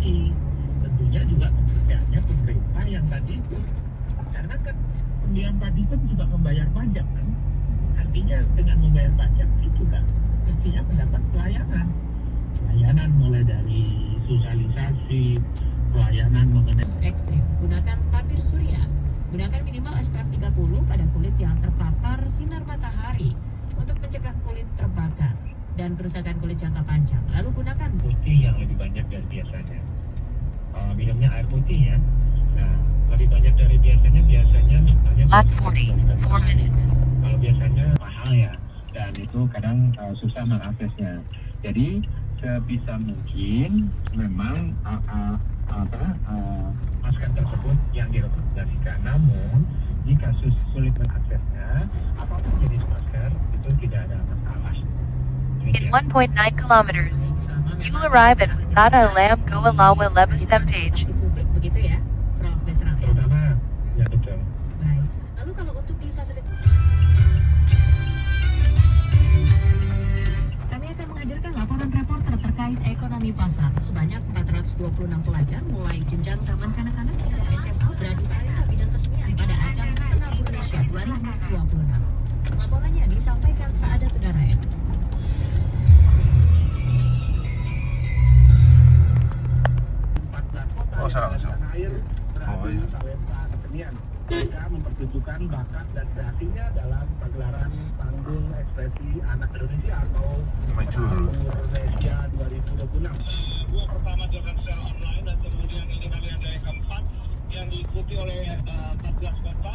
lagi. Tentunya juga pekerjaannya pemerintah yang tadi itu. Karena kan pembiayaan padi itu juga membayar pajak kan. Artinya dengan membayar pajak itu juga mestinya mendapat pelayanan. Pelayanan mulai dari sosialisasi, pelayanan mengenai ekstrim, gunakan tabir surya. Gunakan minimal SPF 30 pada kulit yang terpapar sinar matahari untuk mencegah kulit terbakar dan kerusakan kulit jangka panjang. Lalu gunakan putih yang lebih banyak dari biasanya. Minumnya air putih ya. Nah, lebih banyak dari biasanya misalnya Lap 4 minutes. kalau biasanya mahal ya, dan itu kadang susah mengaksesnya. Jadi sebisa mungkin memang masker tersebut yang direkomendasikan. Namun jika sulit mengaksesnya, apapun jenis masker itu tidak ada masalah. In 1.9 kilometers, you will arrive at Wisata Alam Goa Lawa Leba Sempage. publik begitu ya, Prof. Besra. Terutama ya betul. Baik. Lalu kalau untuk di fasilitas, kami akan menghadirkan laporan reporter terkait ekonomi pasar. Sebanyak 426 pelajar mulai jenjang taman kanak-kanak hingga SMA beradu talenta bidang kesenian pada ajang Penabur Indonesia 2026. Laporannya disampaikan Saadat Udarayan. Oh, salah langsung. Oh iya. Talenta kesenian. Mereka mempertunjukkan bakat dan kreasinya dalam pagelaran panggung ekspresi anak Indonesia atau Penabur Indonesia 2026. Dua pertama dilakukan secara online dan kemudian ini kali ada yang keempat yang diikuti oleh 14 kota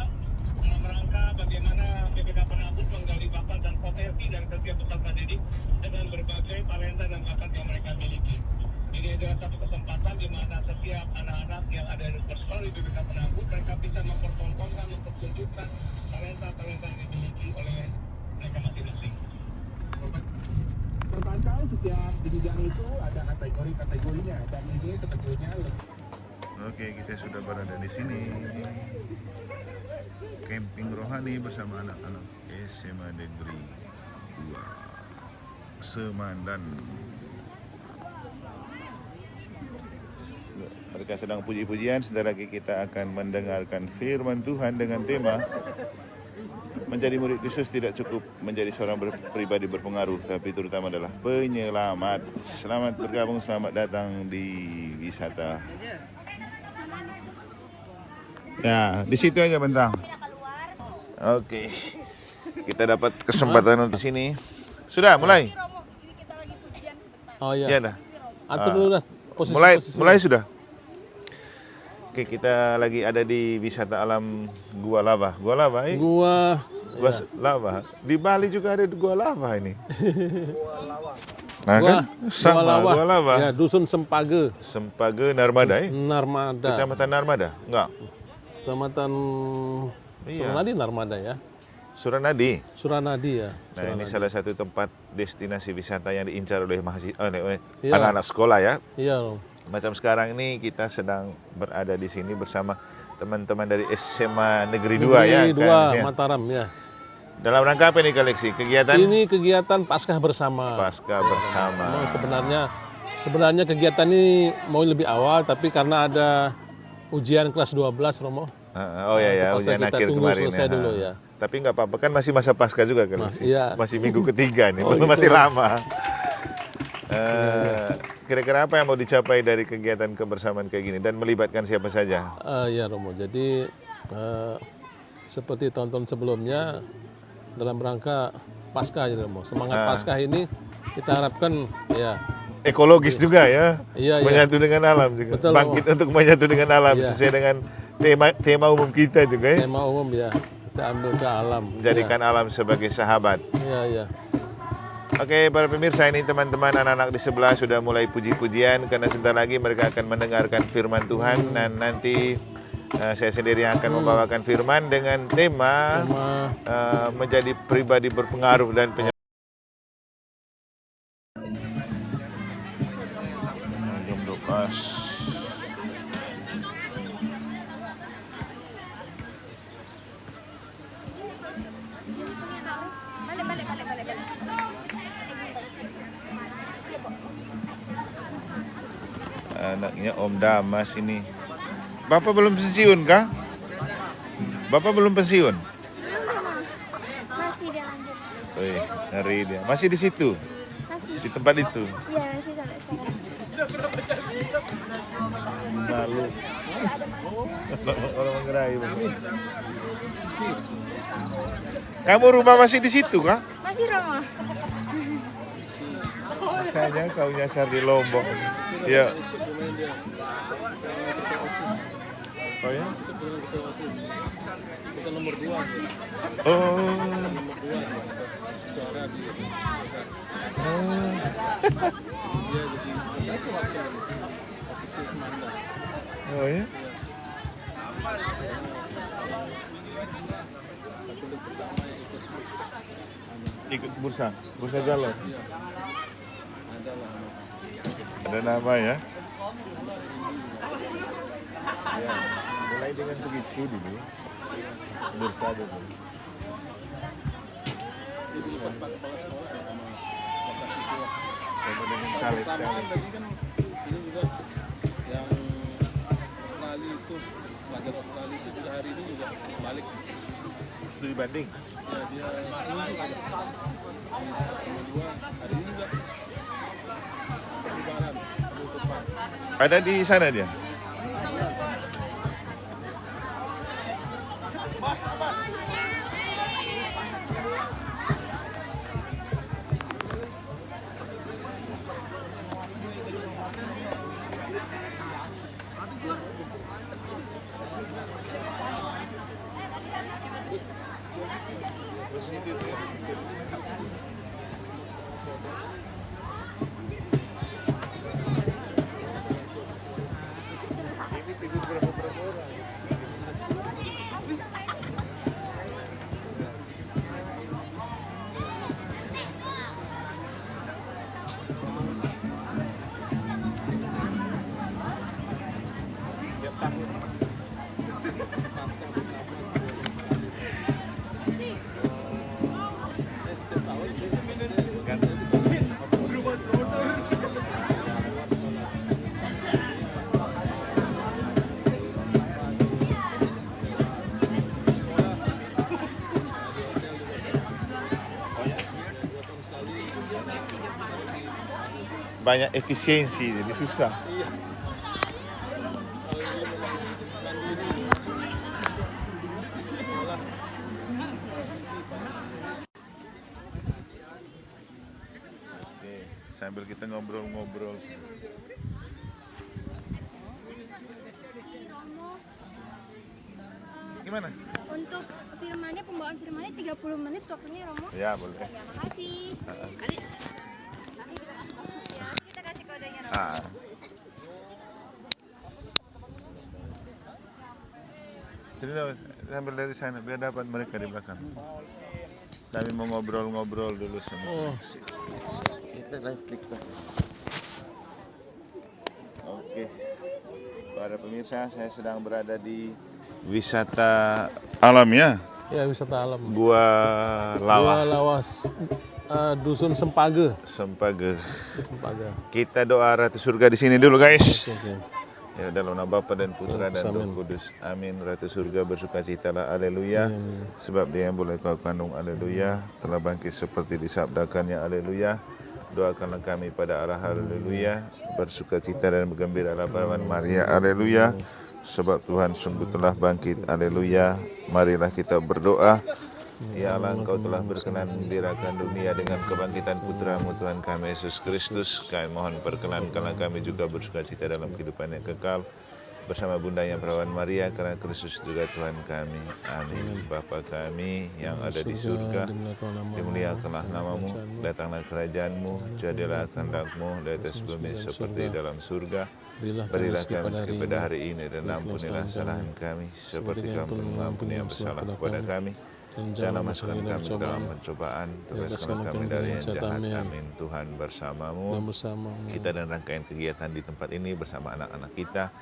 dalam rangka bagaimana BPK Penabur menggali bakat dan potensi dan setiap peserta didik dengan berbagai talenta dan bakat yang mereka miliki. Ini adalah satu kesempatan di mana setiap anak-anak yang ada di personal di BPK Penabur mereka bisa mempertontonkan, mempertunjukkan talenta-talenta yang dimiliki oleh mereka masing-masing. Terpantau setiap bidang itu ada kategorinya dan ini sebetulnya Oke, kita sudah berada di sini. Camping rohani bersama anak-anak SMA Negeri 2 Semandan. Mereka sedang puji-pujian, sebentar lagi kita akan mendengarkan firman Tuhan dengan tema menjadi murid Yesus tidak cukup menjadi seorang pribadi berpengaruh, tapi terutama adalah penyelamat. Selamat bergabung, selamat datang di wisata. Ya, di situ aja Bentang. Oke, kita dapat kesempatan untuk sini. Sudah mulai? Oh iya. Ya dah. Atur dulu dah posisi. Mulai sudah. Oke, kita lagi ada di wisata alam Gua Lava. Gua Lava ini? Gua Lava. Di Bali juga ada Gua Lava ini. Nah, Gua, kan? Sama Gua Lava. Ya, Dusun Sempage. Sempage Narmada Narmada. Kecamatan Narmada? Enggak. Kecamatan Suranadi Narmada ya. Suranadi ya. Nah, ini salah satu tempat destinasi wisata yang diincar oleh mahasiswa, Iya. anak-anak sekolah ya. Iya. Macam sekarang ini kita sedang berada di sini bersama teman-teman dari SMA Negeri 2 ya. Negeri 2 kan? Mataram ya. Dalam rangka apa ini koleksi? Kegiatan? Ini kegiatan Paskah bersama. Pasca bersama. Memang sebenarnya kegiatan ini mau lebih awal, tapi karena ada ujian kelas 12 Romo. Oh ya, terpaksa ujian kita akhir tunggu kemarin selesai dulu ya. Tapi nggak apa-apa, kan masih masa pasca juga kan? Iya. Masih minggu ketiga nih, Oh, masih gitu. lama. Kira-kira apa yang mau dicapai dari kegiatan kebersamaan kayak gini dan melibatkan siapa saja? Ya Romo, jadi seperti tahun-tahun sebelumnya dalam rangka Paskah ya Romo. Semangat Paskah ini kita harapkan ya Ekologis juga ya, Iya, menyatu dengan alam juga. Betul, Bangkit untuk menyatu dengan alam Iya. sesuai dengan tema umum kita juga ya. tema umum ya, kita ambil ke alam. Menjadikan alam sebagai sahabat. Iya, iya. Oke, para pemirsa, ini teman-teman anak-anak di sebelah sudah mulai puji-pujian karena sebentar lagi mereka akan mendengarkan firman Tuhan dan nanti saya sendiri yang akan membawakan firman dengan tema menjadi pribadi berpengaruh dan jom dopas. Anaknya Om Damas ini. Bapak belum pensiun kah? Bapak belum pensiun? Masih dia lanjut. Wih, ngeri dia. Masih di situ? Masih. Di tempat itu? Iya, masih sampai sekarang. Malu. Orang menggerai. Kamu rumah masih di situ kah? Masih Roma. Misalnya kau nyasar di Lombok. Iya. Oh ya? Kita nomor 2. Oh. Nomor 2 suara di Oh. dia jadi sekretaris wakil posisi Semanda. Oh ya? Ikut bursa galau. Ada nama ya? Ya, mulai dengan begitu dulu. Bursa dulu. Jadi pas kepala sekolah sama Sama dengan salib. pertama tadi kan ini juga yang Australia itu pelajar Australia itu juga hari ini juga balik. Studi banding. Ya dia seminggu kan. Sama 2 hari ini juga perubahan penutupan. Ada di sana dia? Banyak efisiensi, jadi susah. Oke, sambil kita ngobrol-ngobrol. Gimana? Untuk firmannya, pembawaan firmannya 30 menit waktunya Romo. Ya, boleh. Terima kasih. Kita kasih kodenya Romo. Ah. Jadi sambil dari sana biar dapat mereka di belakang. Kami mau ngobrol-ngobrol dulu sama. Kita live TikTok. Oke. Para pemirsa, saya sedang berada di wisata alam ya. Ya, wisata alam. Gua Lawa. Gua Lawas Dusun Sempage. Sempage. Sempage. Kita doa Ratu Surga di sini dulu, guys. Oke. Ya, dalam nama Bapa dan Putra dan Roh Kudus. Amin. Ratu surga bersukacitalah. Haleluya. Sebab dia yang boleh kau kandung. Haleluya. Telah bangkit seperti disabdakannya. Haleluya. Doakanlah kami pada Allah. Haleluya. Bersukacita dan bergembiralah pahlawan Maria. Haleluya. Sebab Tuhan sungguh telah bangkit. Haleluya. Marilah kita berdoa. Ya Allah, Engkau telah berkenan membirakan dunia dengan kebangkitan Putramu Tuhan kami Yesus Kristus. Kami mohon perkenankanlah kami juga bersukacita dalam kehidupan yang kekal bersama Bunda yang perawan Maria karena Kristus juga Tuhan kami. Amin. Bapa kami yang ada di surga, dimuliakanlah namamu, datanglah kerajaanmu, jadilah kehendak-mu di atas bumi seperti dalam surga. Berilah kami kepada hari ini dan ampunilah kesalahan kami seperti kami mengampuni yang bersalah kepada kami. Jangan masukkan kami ke dalam pencobaan, bebaskanlah kami dari yang jahat. Amin. Tuhan bersamamu. Kita dan rangkaian kegiatan di tempat ini bersama anak-anak kita.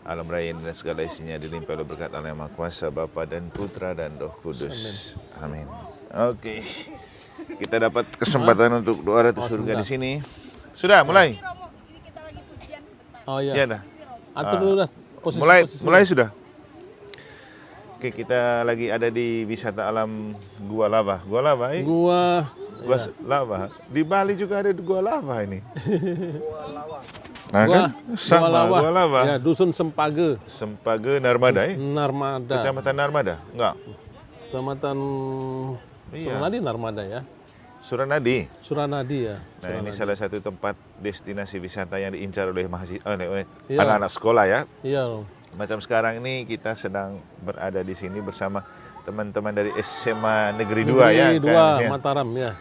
Alam raya ini dan segala isinya dilimpahi oleh berkat Allah yang Maha Kuasa, Bapa dan Putra dan Roh Kudus. Amin. Oke. Kita dapat kesempatan untuk doa Ratu Surga di sini. Sudah mulai? Romo, ini kita lagi pujian sebentar. Oh iya. Iya dah. Atur dulu dah posisi. Mulai sudah. Oke, kita lagi ada di wisata alam Gua Lava. Gua Lava, Gua Lava. Di Bali juga ada Gua Lava ini. Nah, Gua, kan? Sama Gua Lava. Ya, Dusun Sempage. Sempage Narmada, Narmada. Kecamatan Narmada? Enggak. Kecamatan Suranadi Narmada ya. Suranadi ya. Nah, ini salah satu tempat destinasi wisata yang diincar oleh mahasiswa, Iya. anak-anak sekolah ya. Iya. Macam sekarang ini kita sedang berada di sini bersama teman-teman dari SMA Negeri 2 ya. Negeri 2 kan? Ya. Mataram ya.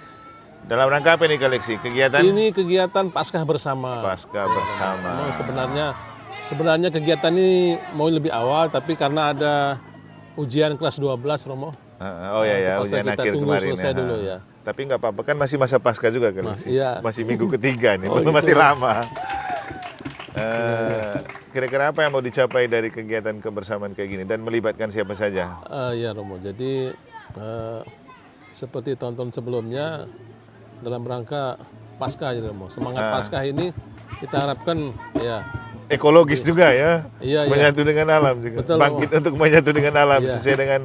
Dalam rangka apa ini koleksi? Kegiatan? Ini kegiatan Paskah bersama. Pasca bersama. Memang sebenarnya kegiatan ini mau lebih awal, tapi karena ada ujian kelas 12 Romo. Oh ya, terpaksa ujian kita akhir tunggu kemarin selesai ya. dulu ya. Tapi nggak apa-apa kan masih masa pasca juga kan? Iya. Masih minggu ketiga nih, Oh, gitu. masih lama. Kira-kira apa yang mau dicapai dari kegiatan kebersamaan kayak gini dan melibatkan siapa saja? Ya Romo, jadi seperti tahun-tahun sebelumnya dalam rangka Paskah ya Romo. Semangat Paskah ini kita harapkan ya Ekologis juga ya, Iya, menyatu dengan alam juga. Betul, Bangkit untuk menyatu dengan alam Iya. sesuai dengan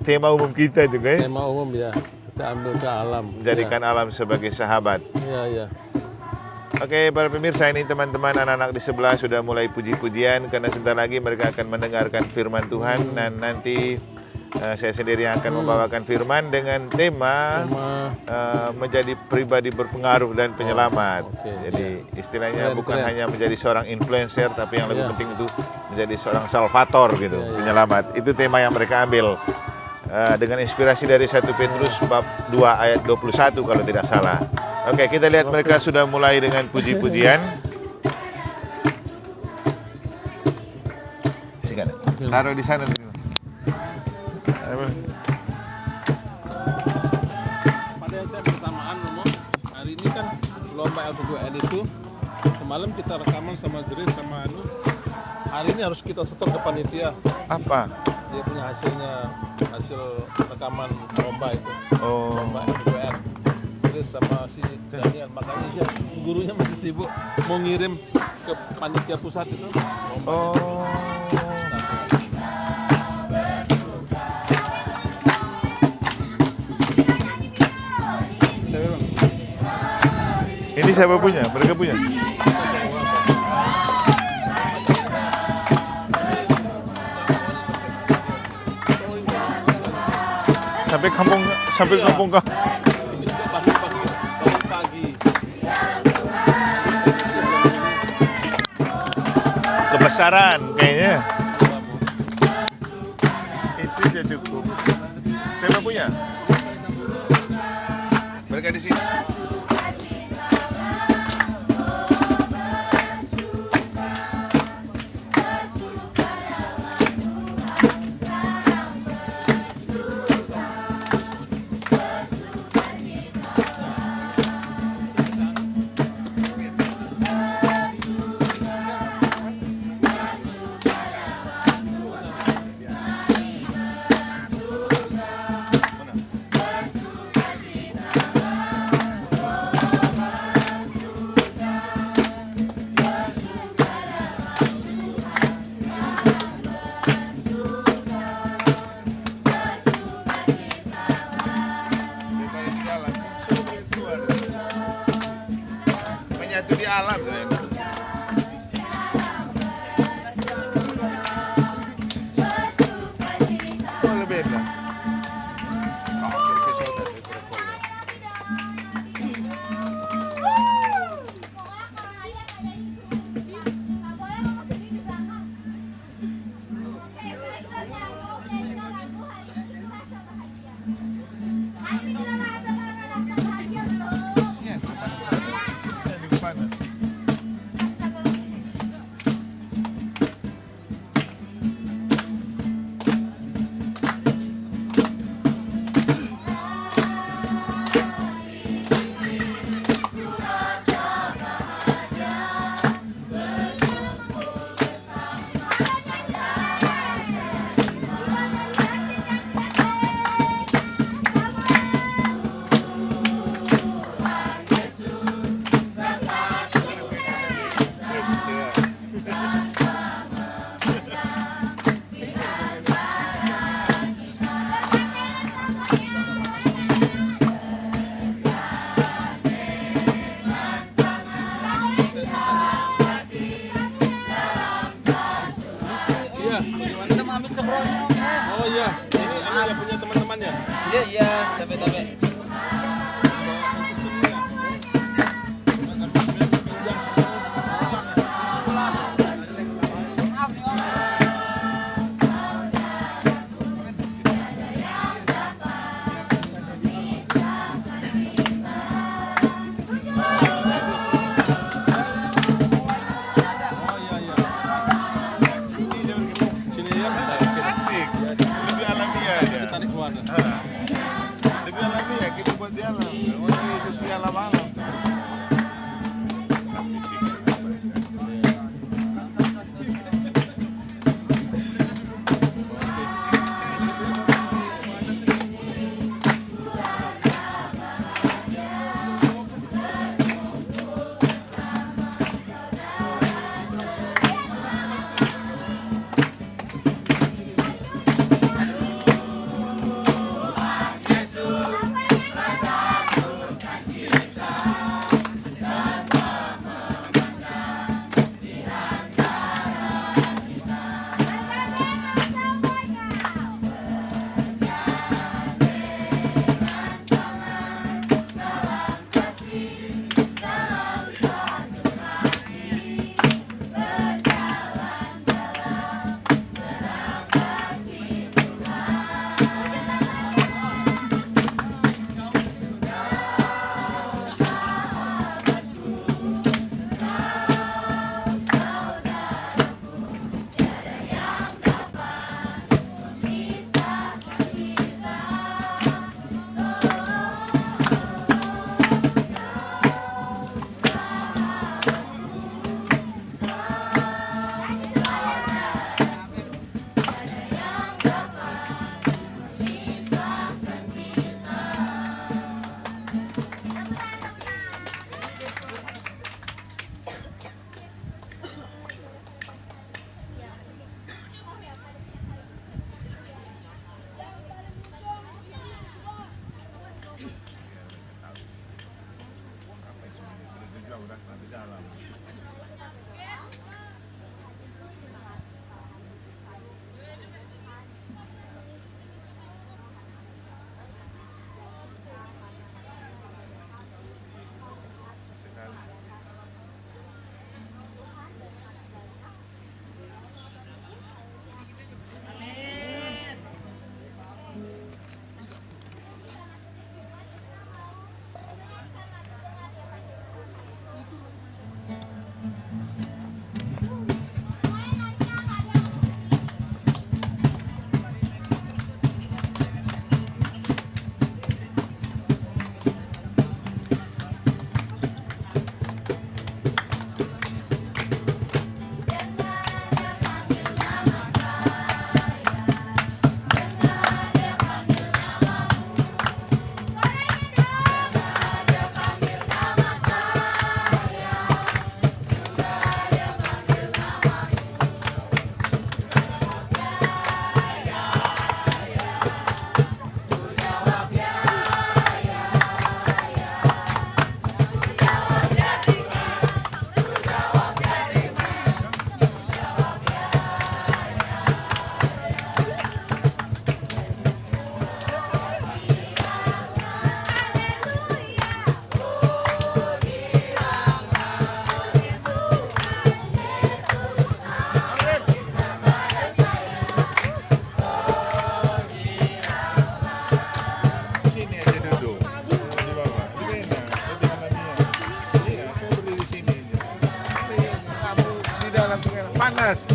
tema umum kita juga ya. tema umum ya, kita ambil ke alam. Menjadikan alam sebagai sahabat. Iya, iya. Oke, para pemirsa, ini teman-teman anak-anak di sebelah sudah mulai puji-pujian karena sebentar lagi mereka akan mendengarkan firman Tuhan dan nanti saya sendiri yang akan membawakan firman dengan tema menjadi pribadi berpengaruh dan penyelamat. Oke, Jadi istilahnya Keren, bukan keren. hanya menjadi seorang influencer, tapi yang lebih Iya. penting itu menjadi seorang salvator gitu, penyelamat. Itu tema yang mereka ambil dengan inspirasi dari 1 Petrus bab 2 ayat 21 kalau tidak salah. Oke, kita lihat mereka sudah mulai dengan puji-pujian. Sikat. Taruh di sana. Pada saat bersamaan Romo, hari ini kan lomba L2N itu semalam kita rekaman sama Grace sama Anu. Hari ini harus kita setor ke panitia. Apa? Dia punya hasil rekaman lomba itu. Oh. Lomba L2N. Grace sama si Daniel, makanya dia gurunya masih sibuk mau ngirim ke panitia pusat itu. Oh. Ini siapa punya? Mereka punya? Sampai kampung kah? Ini juga pagi. Kebesaran kayaknya. Itu aja cukup. Siapa punya? Mereka di sini. Oh iya, ini yang punya teman-temannya. Iya, tapi. Sini ya, Asik. Lebih alamiah ya. tarik keluar. Lebih alamiah kita buat di alam. Ini sesuai alam-alam. panas.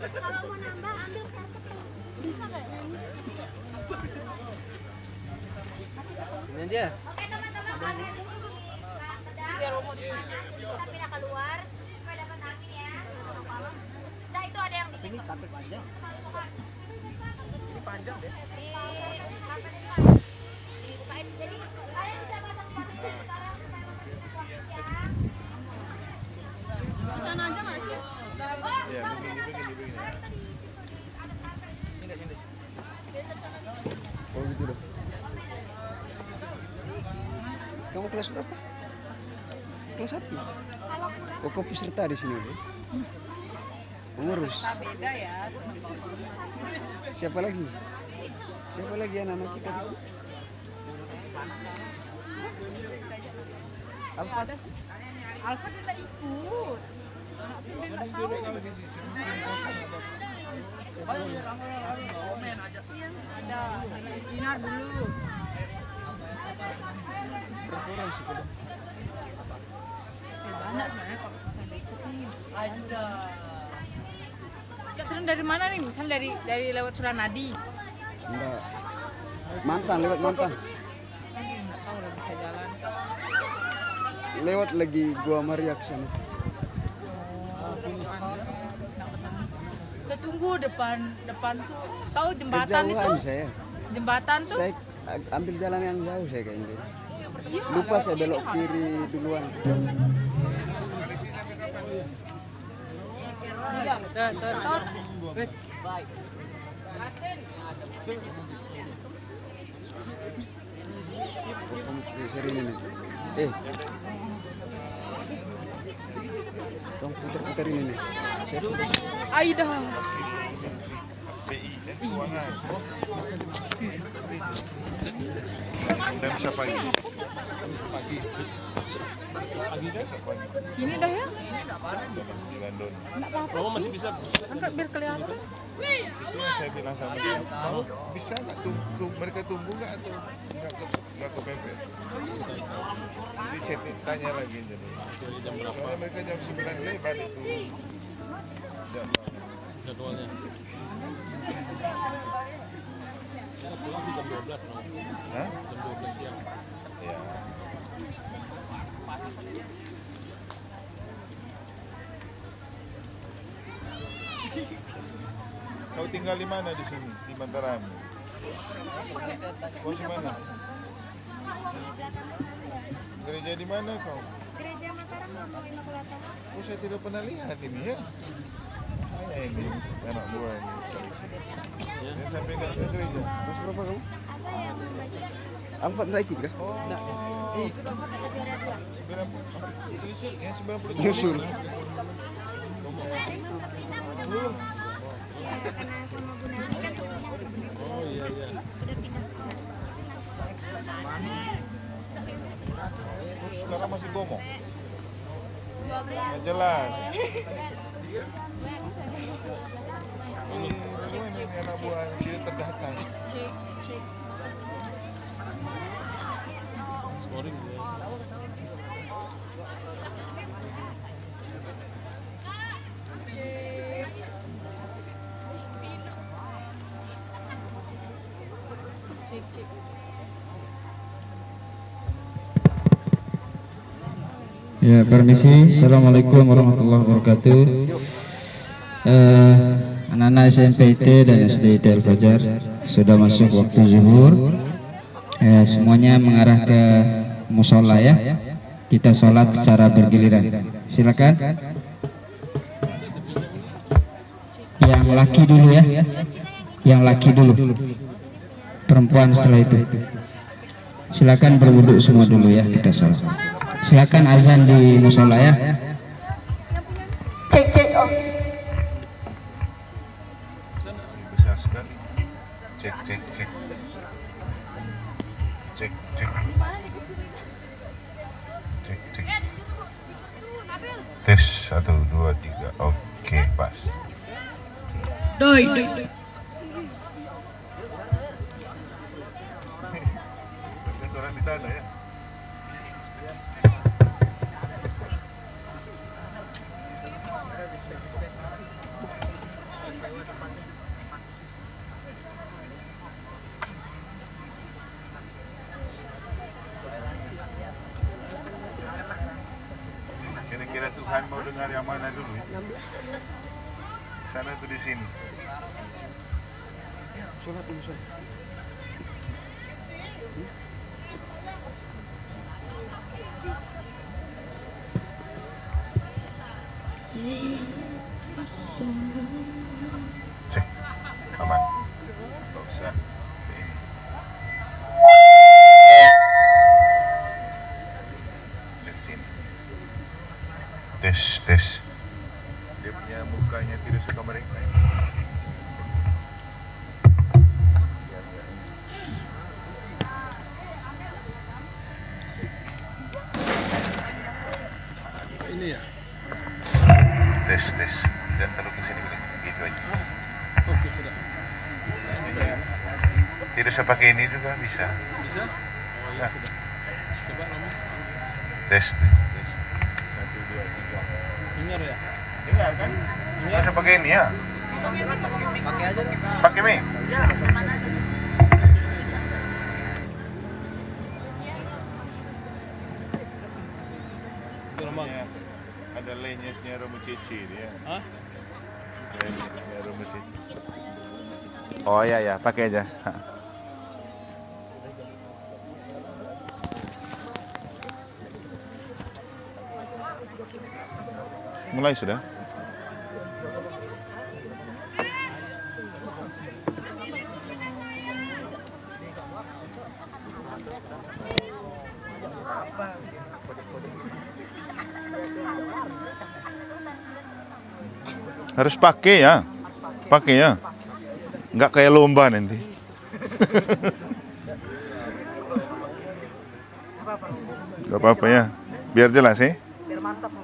Kalau mau nambah ambil kartu. Bisa nggak nyanyi? Ini aja. Oke teman-teman, kalian di sini. Biar mau di sana. Kita pindah keluar supaya dapat angin ya. Nah itu ada yang di Ini karpet panjang. Ini panjang deh. dibukain. Jadi kalian bisa pasang sepatu sekarang. Di sana aja nggak sih? Ya, begini. Oh gitu dong. Kamu kelas berapa? Kelas 1. Oh, kau peserta di sini, Bu? Pengurus. Beda ya. Siapa lagi? Siapa lagi anak-anak kita di sini? Alfa kita ikut. Dia nggak tahu. Ada Dinar dulu. Berkurang sih kita. Banyak sebenarnya kalau misalnya ikutin. Kak turun dari mana nih? Misal dari lewat Suranadi. Enggak. Mantan, lewat Mantan. Nggak tahu lah bisa jalan. Lewat lagi Gua Maria ke sana. Kita tunggu depan tuh. Tahu jembatan itu? Kejauhan saya. Jembatan tuh. Saya ambil jalan yang jauh saya kayaknya. Iya, Lupa lewat saya sini belok kan. kiri duluan. Kamu sering ini. Kamu putar-putar ini nih. Saya putar. Aida. Dan bisa pagi. Sini dah ya. Di London. Enggak apa-apa. Kamu masih bisa. Angkat biar kelihatan. Itu yang saya bilang sama dia. Kamu bisa nggak mereka tunggu nggak atau nggak kepepet? Jadi saya tanya lagi jadi. Soalnya mereka jam 9 lebar itu. Jadwalnya. Pulang sih jam 12 no. Hah? Jam 12 siang. Ya. Kau tinggal di mana di sini? Di Mataram. Kau di mana? Gereja di mana kau? Gereja Mataram Romo Immaculata. Oh, saya tidak pernah lihat ini ya. Ini anak buah ini. Yang sampai nggak ke gereja. Terus berapa kamu? Ada yang membaca Alfa nggak ikut kah? Oh, ikut juara 2. 90. Yang 90. Nyusul. Ya karena sama Bu Nani kan sebenarnya Oh iya. udah pindah kelas. Terus sekarang masih gomong. 12. Nggak jelas. Ini anak buah dia terdata. Cek. Snoring ya. Cek. Ya, permisi. Assalamualaikum warahmatullahi wabarakatuh. Anak-anak SMPT dan SDIT Al-Fajar sudah masuk waktu zuhur. Semuanya mengarah ke musola ya. Kita sholat secara bergiliran. Silakan. Yang laki dulu ya. Yang laki dulu. Perempuan setelah itu. Silakan berwudu semua dulu ya, kita sholat. Silakan azan di musola ya. Cek. Oh. Besar sekali. Cek. Tes 1, 2, 3. Oke, pas. Doi. Orang di sana ya. dulu ya? 16. Di sana tuh di sini. Sholat dulu, sholat. Cek, aman. Gak usah. Di sini. Tes. Dia punya mukanya tidak suka mereka. Ini ya. Tes. Jangan terlalu ke sini gitu aja. Oke, sudah. Tidak usah pakai ini juga bisa. Bisa? Oh ya, sudah. Coba nomor. Tes. 1, 2, 3. Dengar ya? Dengar kan? Tidak usah pakai ini ya. Pakai aja deh. Pakai mic. Itu nomor. Ya, ada lenyesnya Romo Cici dia. Hah? Lenyesnya Romo Cici. Oh ya, pakai aja. Mulai sudah? Harus pakai ya. Nggak kayak lomba nanti. Gak apa-apa ya. Biar jelas ya. Biar mantap.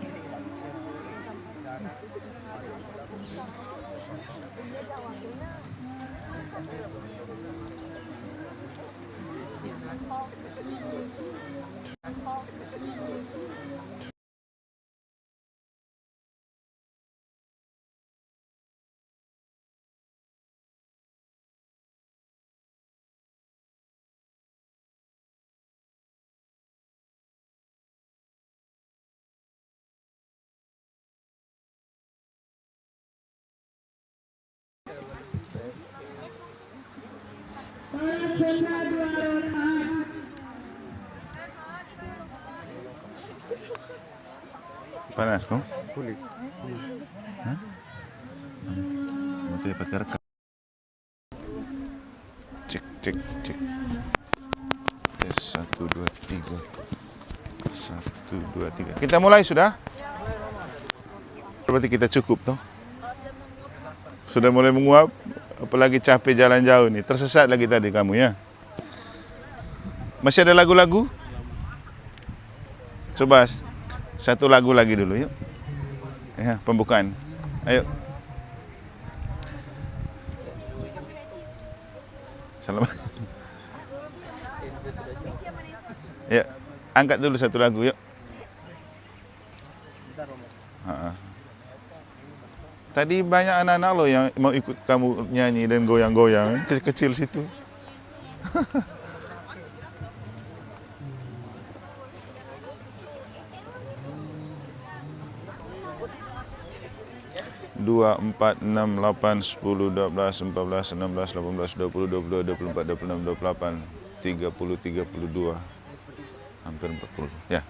Panas kok? Kulit. Hah? Itu pakai rekam. Cek. Tes 1, 2, 3. 1, 2, 3. Kita mulai sudah? Berarti kita cukup toh? Sudah mulai menguap, apalagi capek jalan jauh nih. Tersesat lagi tadi kamu ya. Masih ada lagu-lagu? Coba satu lagu lagi dulu yuk. Ya, pembukaan. Ayo. Salam. Ya, angkat dulu satu lagu yuk. Tadi banyak anak-anak lo yang mau ikut kamu nyanyi dan goyang-goyang, kecil situ. Dua, 4, 6, 8, 10, 12, 14, 16, 18, 20, 22, 24, 26, 28, 30, 32, hampir 40. Ya.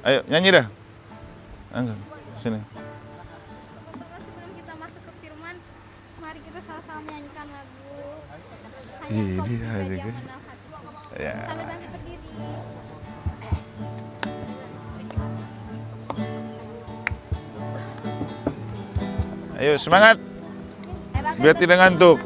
Ayo nyanyi dah. Angkat sini. Sebelum kita masuk ke firman, mari kita sama-sama menyanyikan lagu. Iya, dia aja kan. Ya. Sambil bangkit berdiri. Ayo semangat. Biar tidak ngantuk.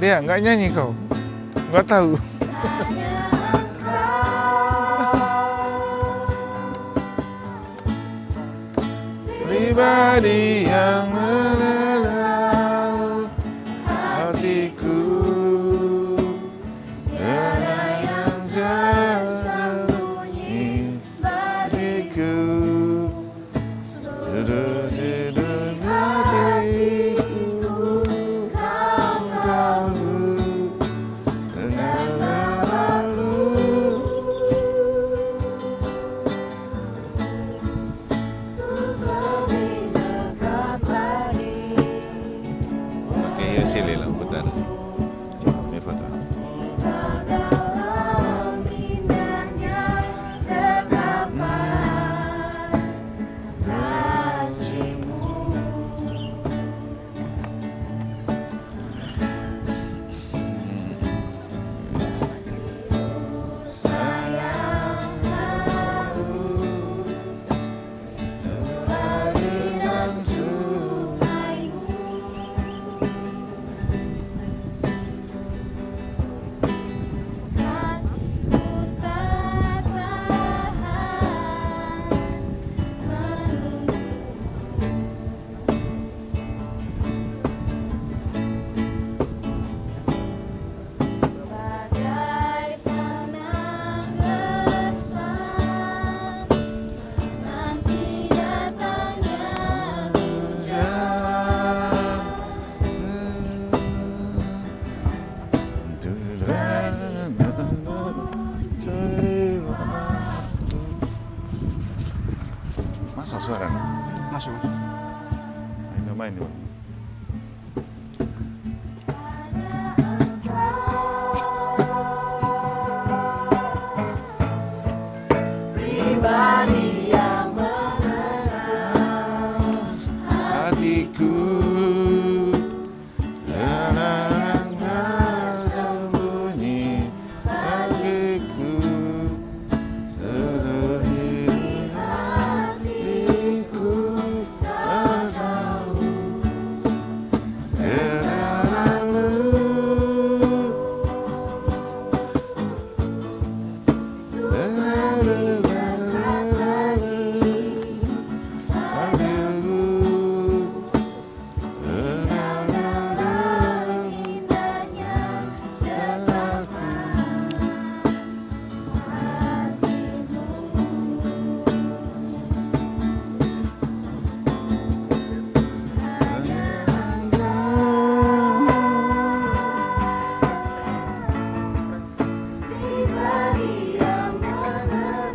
Dia nggak nyanyi kau, nggak tahu. Pribadi yang menelan hatiku, dana yang tersembunyi bagiku, duduk-duduk hatiku, kau tahu kenapa malu. Oke, ya sini lah putar. Ini foto. Masuk suara? Masuk. Ayo main yuk. Pribadi yang mengenal Hatiku, dana yang tersembunyi bagiku, seluruh hidup hatiku tak tahu lalu. pribadi yang mengenal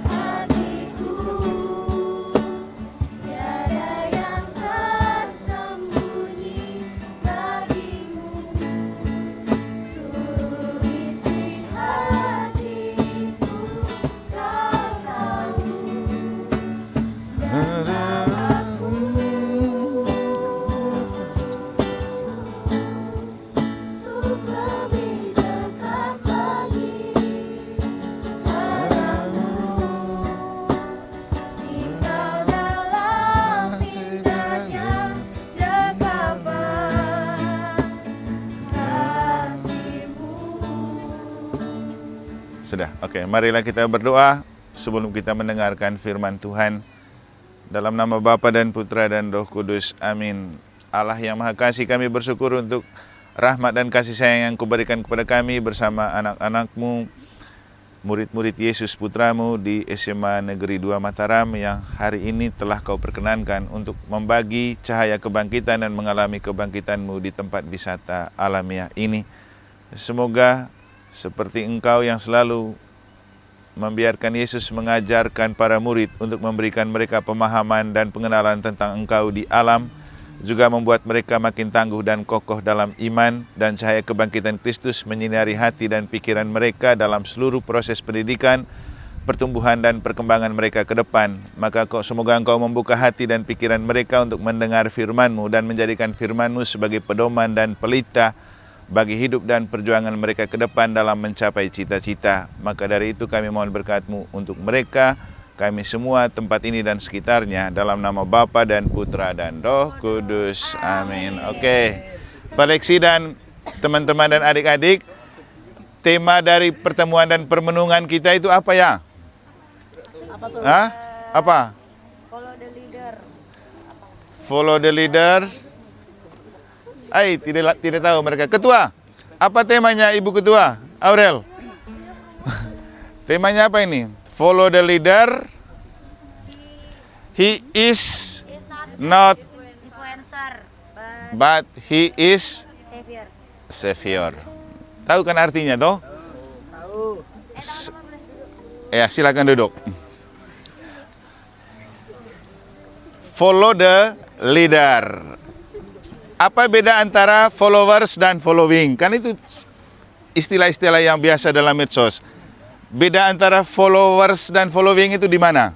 hatiku, tiada yang tersembunyi bagimu, seluruh isi hatiku kau tahu. Dan aku untuk lebih dekat lagi padamu, tinggal dalam indahnya dekapan kasih-Mu. Sudah, oke. Marilah kita berdoa sebelum kita mendengarkan firman Tuhan. Dalam nama Bapa dan Putra dan Roh Kudus, amin. Allah yang Maha Kasih, kami bersyukur untuk rahmat dan kasih sayang yang Kau berikan kepada kami bersama anak-anak-Mu, murid-murid Yesus Putra-Mu di SMA Negeri 2 Mataram yang hari ini telah Kau perkenankan untuk membagi cahaya kebangkitan dan mengalami kebangkitan-Mu di tempat wisata alamiah ini. Semoga seperti Engkau yang selalu membiarkan Yesus mengajarkan para murid untuk memberikan mereka pemahaman dan pengenalan tentang Engkau di alam, juga membuat mereka makin tangguh dan kokoh dalam iman, dan cahaya kebangkitan Kristus menyinari hati dan pikiran mereka dalam seluruh proses pendidikan, pertumbuhan dan perkembangan mereka ke depan. Maka semoga Engkau membuka hati dan pikiran mereka untuk mendengar firman-Mu dan menjadikan firman-Mu sebagai pedoman dan pelita bagi hidup dan perjuangan mereka ke depan dalam mencapai cita-cita. Maka dari itu kami mohon berkat-Mu untuk mereka, kami semua, tempat ini dan sekitarnya, dalam nama Bapa dan Putra dan Roh Kudus. Amin. Oke. Pak Leksi dan teman-teman dan adik-adik, tema dari pertemuan dan permenungan kita itu apa ya? Apa tuh? Hah? Apa? Follow the leader. Follow the leader. Tidak tahu mereka. Ketua, apa temanya Ibu Ketua? Aurel. Temanya apa ini? Follow the leader. He is not Influencer, but he is savior. Savior. Tahu kan artinya toh? Tahu. Teman-teman boleh duduk. Ya, silakan duduk. Follow the leader. Apa beda antara followers dan following? Kan itu istilah-istilah yang biasa dalam medsos. Beda antara followers dan following itu di mana?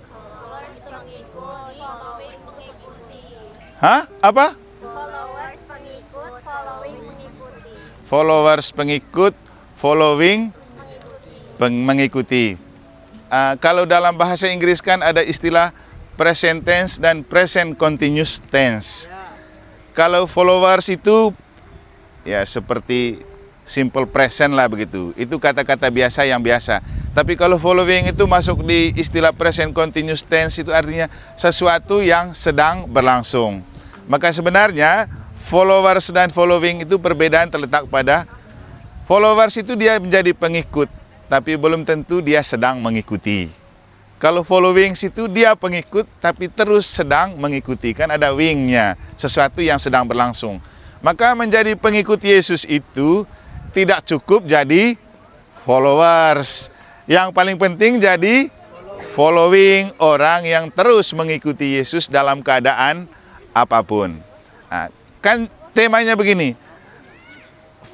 Followers pengikut, following mengikuti. Hah? Apa? Followers pengikut, following mengikuti. Followers pengikut, following mengikuti. Kalau dalam bahasa Inggris kan ada istilah present tense dan present continuous tense. Kalau followers itu ya seperti simple present lah begitu. Itu kata-kata biasa yang biasa. Tapi kalau following itu masuk di istilah present continuous tense, itu artinya sesuatu yang sedang berlangsung. Maka sebenarnya followers dan following itu perbedaan terletak pada followers itu dia menjadi pengikut, tapi belum tentu dia sedang mengikuti. Kalau following itu dia pengikut tapi terus sedang mengikuti, kan ada wingnya, sesuatu yang sedang berlangsung. Maka menjadi pengikut Yesus itu tidak cukup jadi followers. Yang paling penting jadi following, orang yang terus mengikuti Yesus dalam keadaan apapun. Nah, kan temanya begini,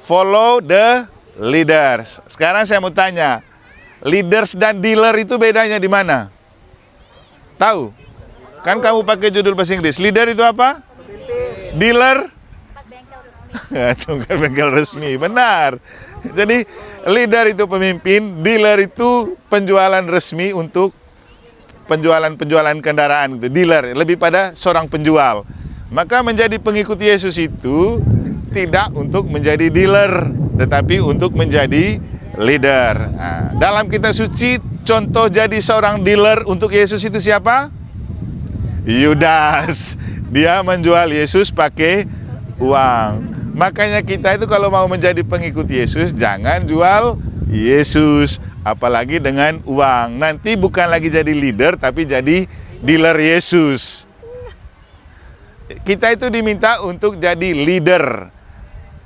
follow the leaders. Sekarang saya mau tanya, leaders dan dealer itu bedanya di mana? Tahu? Kan kamu pakai judul bahasa Inggris. Leader itu apa? Dealer? Tunggal bengkel resmi. Benar. Jadi leader itu pemimpin, dealer itu penjualan resmi untuk penjualan kendaraan itu. Dealer lebih pada seorang penjual. Maka menjadi pengikut Yesus itu tidak untuk menjadi dealer, tetapi untuk menjadi leader. Nah, dalam kitab suci contoh jadi seorang dealer untuk Yesus itu siapa? Yudas. Dia menjual Yesus pakai uang. Makanya kita itu kalau mau menjadi pengikut Yesus jangan jual Yesus, apalagi dengan uang. Nanti bukan lagi jadi leader tapi jadi dealer Yesus. Kita itu diminta untuk jadi leader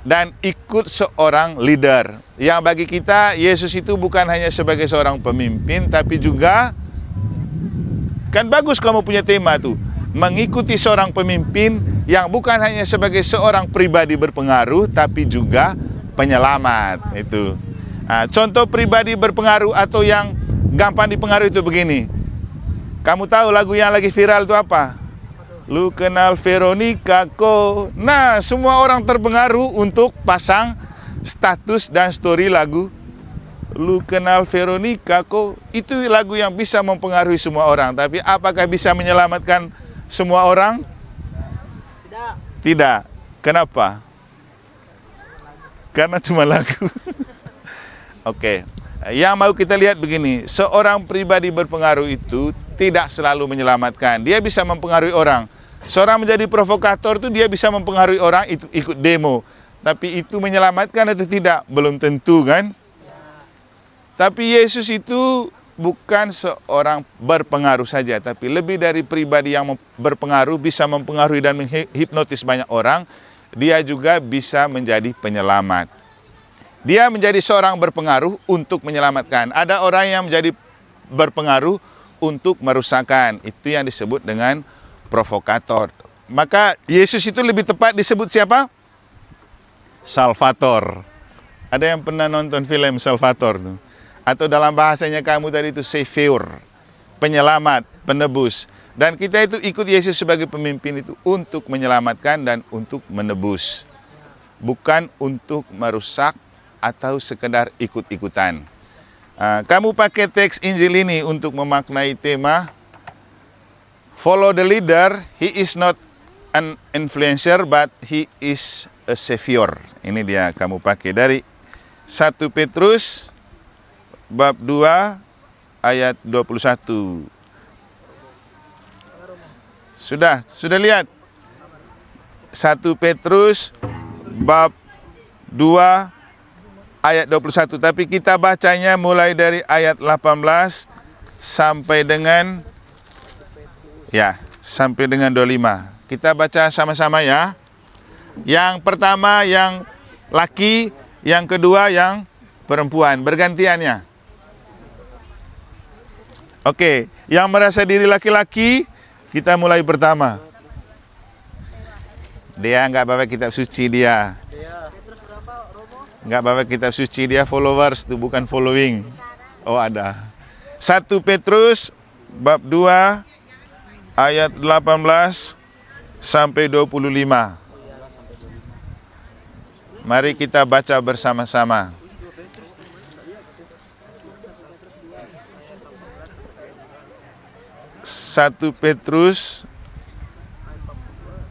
dan ikut seorang leader. Yang bagi kita Yesus itu bukan hanya sebagai seorang pemimpin, tapi juga kan bagus kamu punya tema tuh, mengikuti seorang pemimpin yang bukan hanya sebagai seorang pribadi berpengaruh, tapi juga penyelamat. Itu. Nah, contoh pribadi berpengaruh atau yang gampang dipengaruhi itu begini. Kamu tahu lagu yang lagi viral itu apa? Lu kenal Veronica ko. Nah, semua orang terpengaruh untuk pasang status dan story lagu Lu kenal Veronica ko. Itu lagu yang bisa mempengaruhi semua orang. Tapi apakah bisa menyelamatkan semua orang? Tidak. Kenapa? Karena cuma lagu. Oke. Yang mau kita lihat begini, seorang pribadi berpengaruh itu tidak selalu menyelamatkan. Dia bisa mempengaruhi orang. Seorang menjadi provokator itu dia bisa mempengaruhi orang itu ikut demo. Tapi itu menyelamatkan atau tidak? Belum tentu kan? Tapi Yesus itu bukan seorang berpengaruh saja, tapi lebih dari pribadi yang berpengaruh, bisa mempengaruhi dan menghipnotis banyak orang, dia juga bisa menjadi penyelamat. Dia menjadi seorang berpengaruh untuk menyelamatkan. Ada orang yang menjadi berpengaruh untuk merusakkan. Itu yang disebut dengan provokator. Maka Yesus itu lebih tepat disebut siapa? Salvator. Ada yang pernah nonton film Salvator tuh? Atau dalam bahasanya kamu tadi itu Savior, penyelamat, penebus. Dan kita itu ikut Yesus sebagai pemimpin itu untuk menyelamatkan dan untuk menebus. Bukan untuk merusak atau sekedar ikut-ikutan. Kamu pakai teks Injil ini untuk memaknai tema Follow the leader, he is not an influencer but he is a savior. Ini dia kamu pakai dari 1 Petrus bab 2 ayat 21. Sudah lihat? 1 Petrus bab 2 ayat 21, tapi kita bacanya mulai dari ayat 18 sampai dengan 25. Kita baca sama-sama ya. Yang pertama yang laki, yang kedua yang perempuan, bergantiannya. Oke, yang merasa diri laki-laki, kita mulai pertama. Dia nggak bawa kitab suci dia. Nggak bawa kitab suci dia, followers itu bukan following. Oh ada. 1 Petrus bab 2 ayat 18 sampai 25. Mari kita baca bersama-sama. Satu Petrus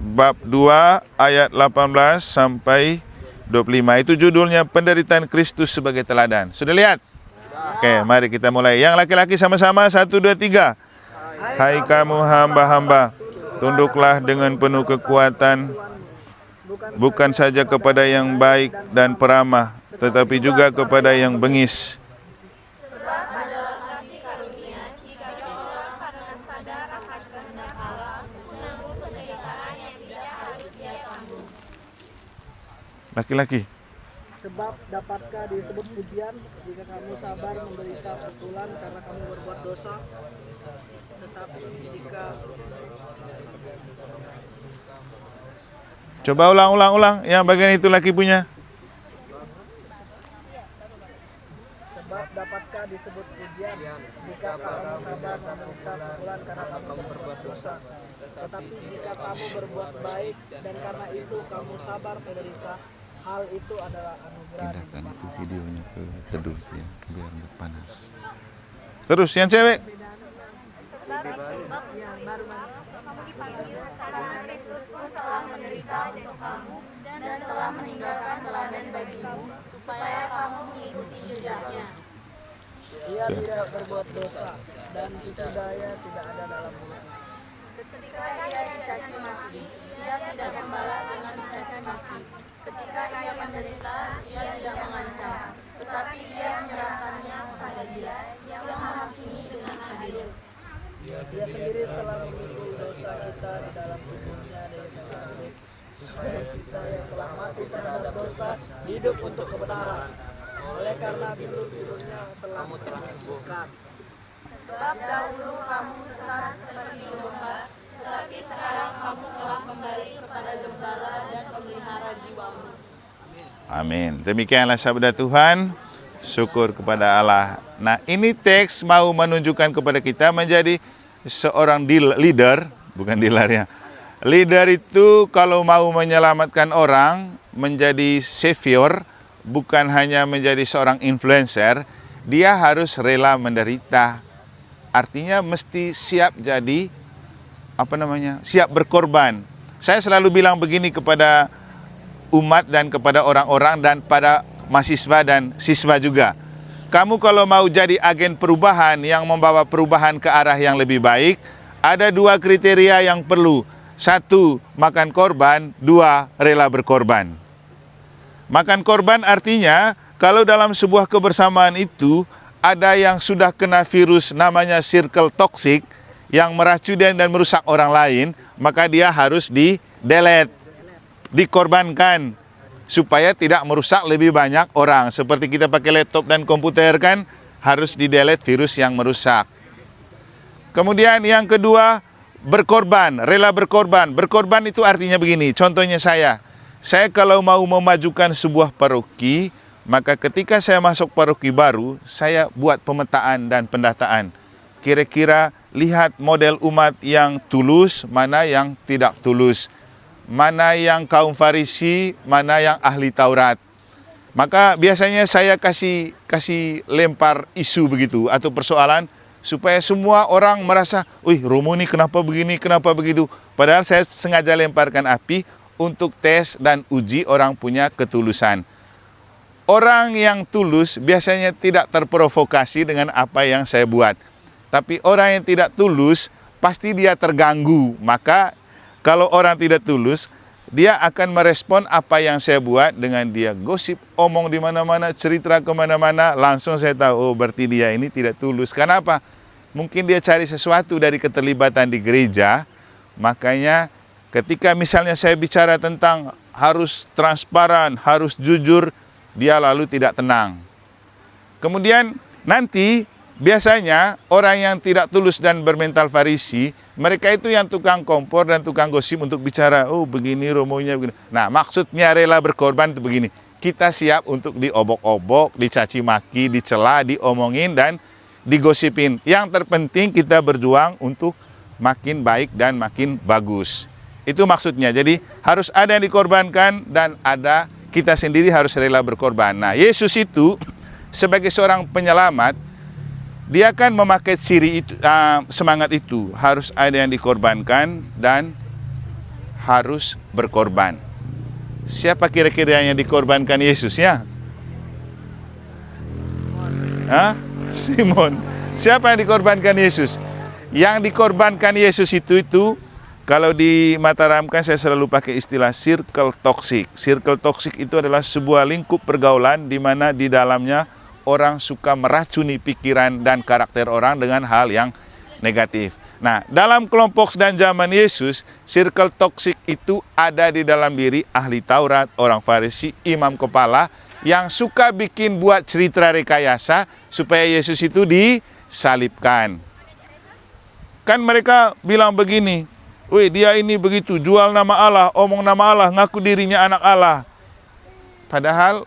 bab 2 ayat 18 sampai 25. Itu judulnya penderitaan Kristus sebagai teladan. Sudah lihat? Oke, mari kita mulai. Yang laki-laki sama-sama 1, 2, 3. Hai kamu hamba-hamba, tunduklah dengan penuh kekuatan, bukan saja kepada yang baik dan peramah, tetapi juga kepada yang bengis. Laki-laki. Sebab dapatkah disebut pujian jika kamu sabar menderita pukulan karena kamu berbuat dosa? Tetapi jika Coba ulang yang bagian itu laki punya. Sebab dapatkah disebut pujian jika kamu sabar menderita pukulan karena kamu berbuat dosa? Tetapi jika kamu berbuat baik dan karena itu kamu sabar menderita, hal itu adalah anugerah. Pindahkan itu videonya ke teduh ya, biar nggak panas. Terus yang cewek. Kamu dipanggil karena Kristus pun telah menderita untuk kamu dan telah meninggalkan teladan bagi kamu supaya kamu mengikuti jejaknya. Ia tidak berbuat dosa dan tipu daya tidak ada dalam mulutnya. Ketika ia dicaci maki, ia tidak membalas dengan dicaci maki. Ketika ia menderita, ia tidak mengancam, tetapi ia menyerahkannya kepada Dia yang menghakimi dengan adil. Ia sendiri telah memikul dosa kita di dalam tubuhnya dari salib, supaya kita yang telah mati terhadap dosa hidup untuk kebenaran. Oleh karena bilur-bilurnya telah disembuhkan. Sebab dahulu kamu sesat seperti domba, tetapi sekarang kamu telah kembali kepada Gembala dan Pemelihara jiwamu. Amin. Demikianlah sabda Tuhan. Syukur kepada Allah. Nah, ini teks mau menunjukkan kepada kita menjadi seorang leader, bukan dealer ya. Leader itu kalau mau menyelamatkan orang, menjadi savior, bukan hanya menjadi seorang influencer, dia harus rela menderita. Artinya mesti siap jadi siap berkorban. Saya selalu bilang begini kepada umat dan kepada orang-orang dan pada mahasiswa dan siswa juga. Kamu kalau mau jadi agen perubahan yang membawa perubahan ke arah yang lebih baik, ada 2 kriteria yang perlu. 1, makan korban. 2, rela berkorban. Makan korban artinya kalau dalam sebuah kebersamaan itu ada yang sudah kena virus namanya circle toxic yang meracuni dan merusak orang lain, maka dia harus di-delete, dikorbankan supaya tidak merusak lebih banyak orang. Seperti kita pakai laptop dan komputer kan harus di-delete virus yang merusak. Kemudian yang kedua, berkorban, rela berkorban. Berkorban itu artinya begini, contohnya saya kalau mau memajukan sebuah paroki, maka ketika saya masuk paroki baru, saya buat pemetaan dan pendataan. Kira-kira lihat model umat yang tulus, mana yang tidak tulus. Mana yang kaum Farisi, mana yang ahli Taurat. Maka biasanya saya kasih lempar isu begitu atau persoalan, supaya semua orang merasa, wih Romo ini kenapa begini, kenapa begitu. Padahal saya sengaja lemparkan api untuk tes dan uji orang punya ketulusan. Orang yang tulus biasanya tidak terprovokasi dengan apa yang saya buat. Tapi orang yang tidak tulus pasti dia terganggu. Maka kalau orang tidak tulus, dia akan merespon apa yang saya buat dengan dia gosip, omong di mana-mana, cerita kemana-mana. Langsung saya tahu, oh berarti dia ini tidak tulus. Kenapa? Mungkin dia cari sesuatu dari keterlibatan di gereja. Makanya ketika misalnya saya bicara tentang harus transparan, harus jujur, dia lalu tidak tenang. Kemudian nanti biasanya orang yang tidak tulus dan bermental Farisi, mereka itu yang tukang kompor dan tukang gosip untuk bicara, oh begini Romonya begini. Nah maksudnya rela berkorban itu begini, kita siap untuk diobok-obok, dicaci maki, dicela, diomongin dan digosipin. Yang terpenting kita berjuang untuk makin baik dan makin bagus. Itu maksudnya. Jadi harus ada yang dikorbankan dan ada kita sendiri harus rela berkorban. Nah, Yesus itu sebagai seorang penyelamat, dia akan memakai ciri itu, semangat itu. Harus ada yang dikorbankan dan harus berkorban. Siapa kira-kira yang dikorbankan Yesus ya? Simon. Siapa yang dikorbankan Yesus? Yang dikorbankan Yesus itu kalau di Mataram kan saya selalu pakai istilah circle toxic. Circle toxic itu adalah sebuah lingkup pergaulan di mana di dalamnya orang suka meracuni pikiran dan karakter orang dengan hal yang negatif. Nah, dalam kelompok dan zaman Yesus, circle toxic itu ada di dalam diri ahli Taurat, orang Farisi, imam kepala yang suka bikin buat cerita rekayasa supaya Yesus itu disalibkan. Kan mereka bilang begini, wih dia ini begitu, jual nama Allah, omong nama Allah, ngaku dirinya anak Allah. Padahal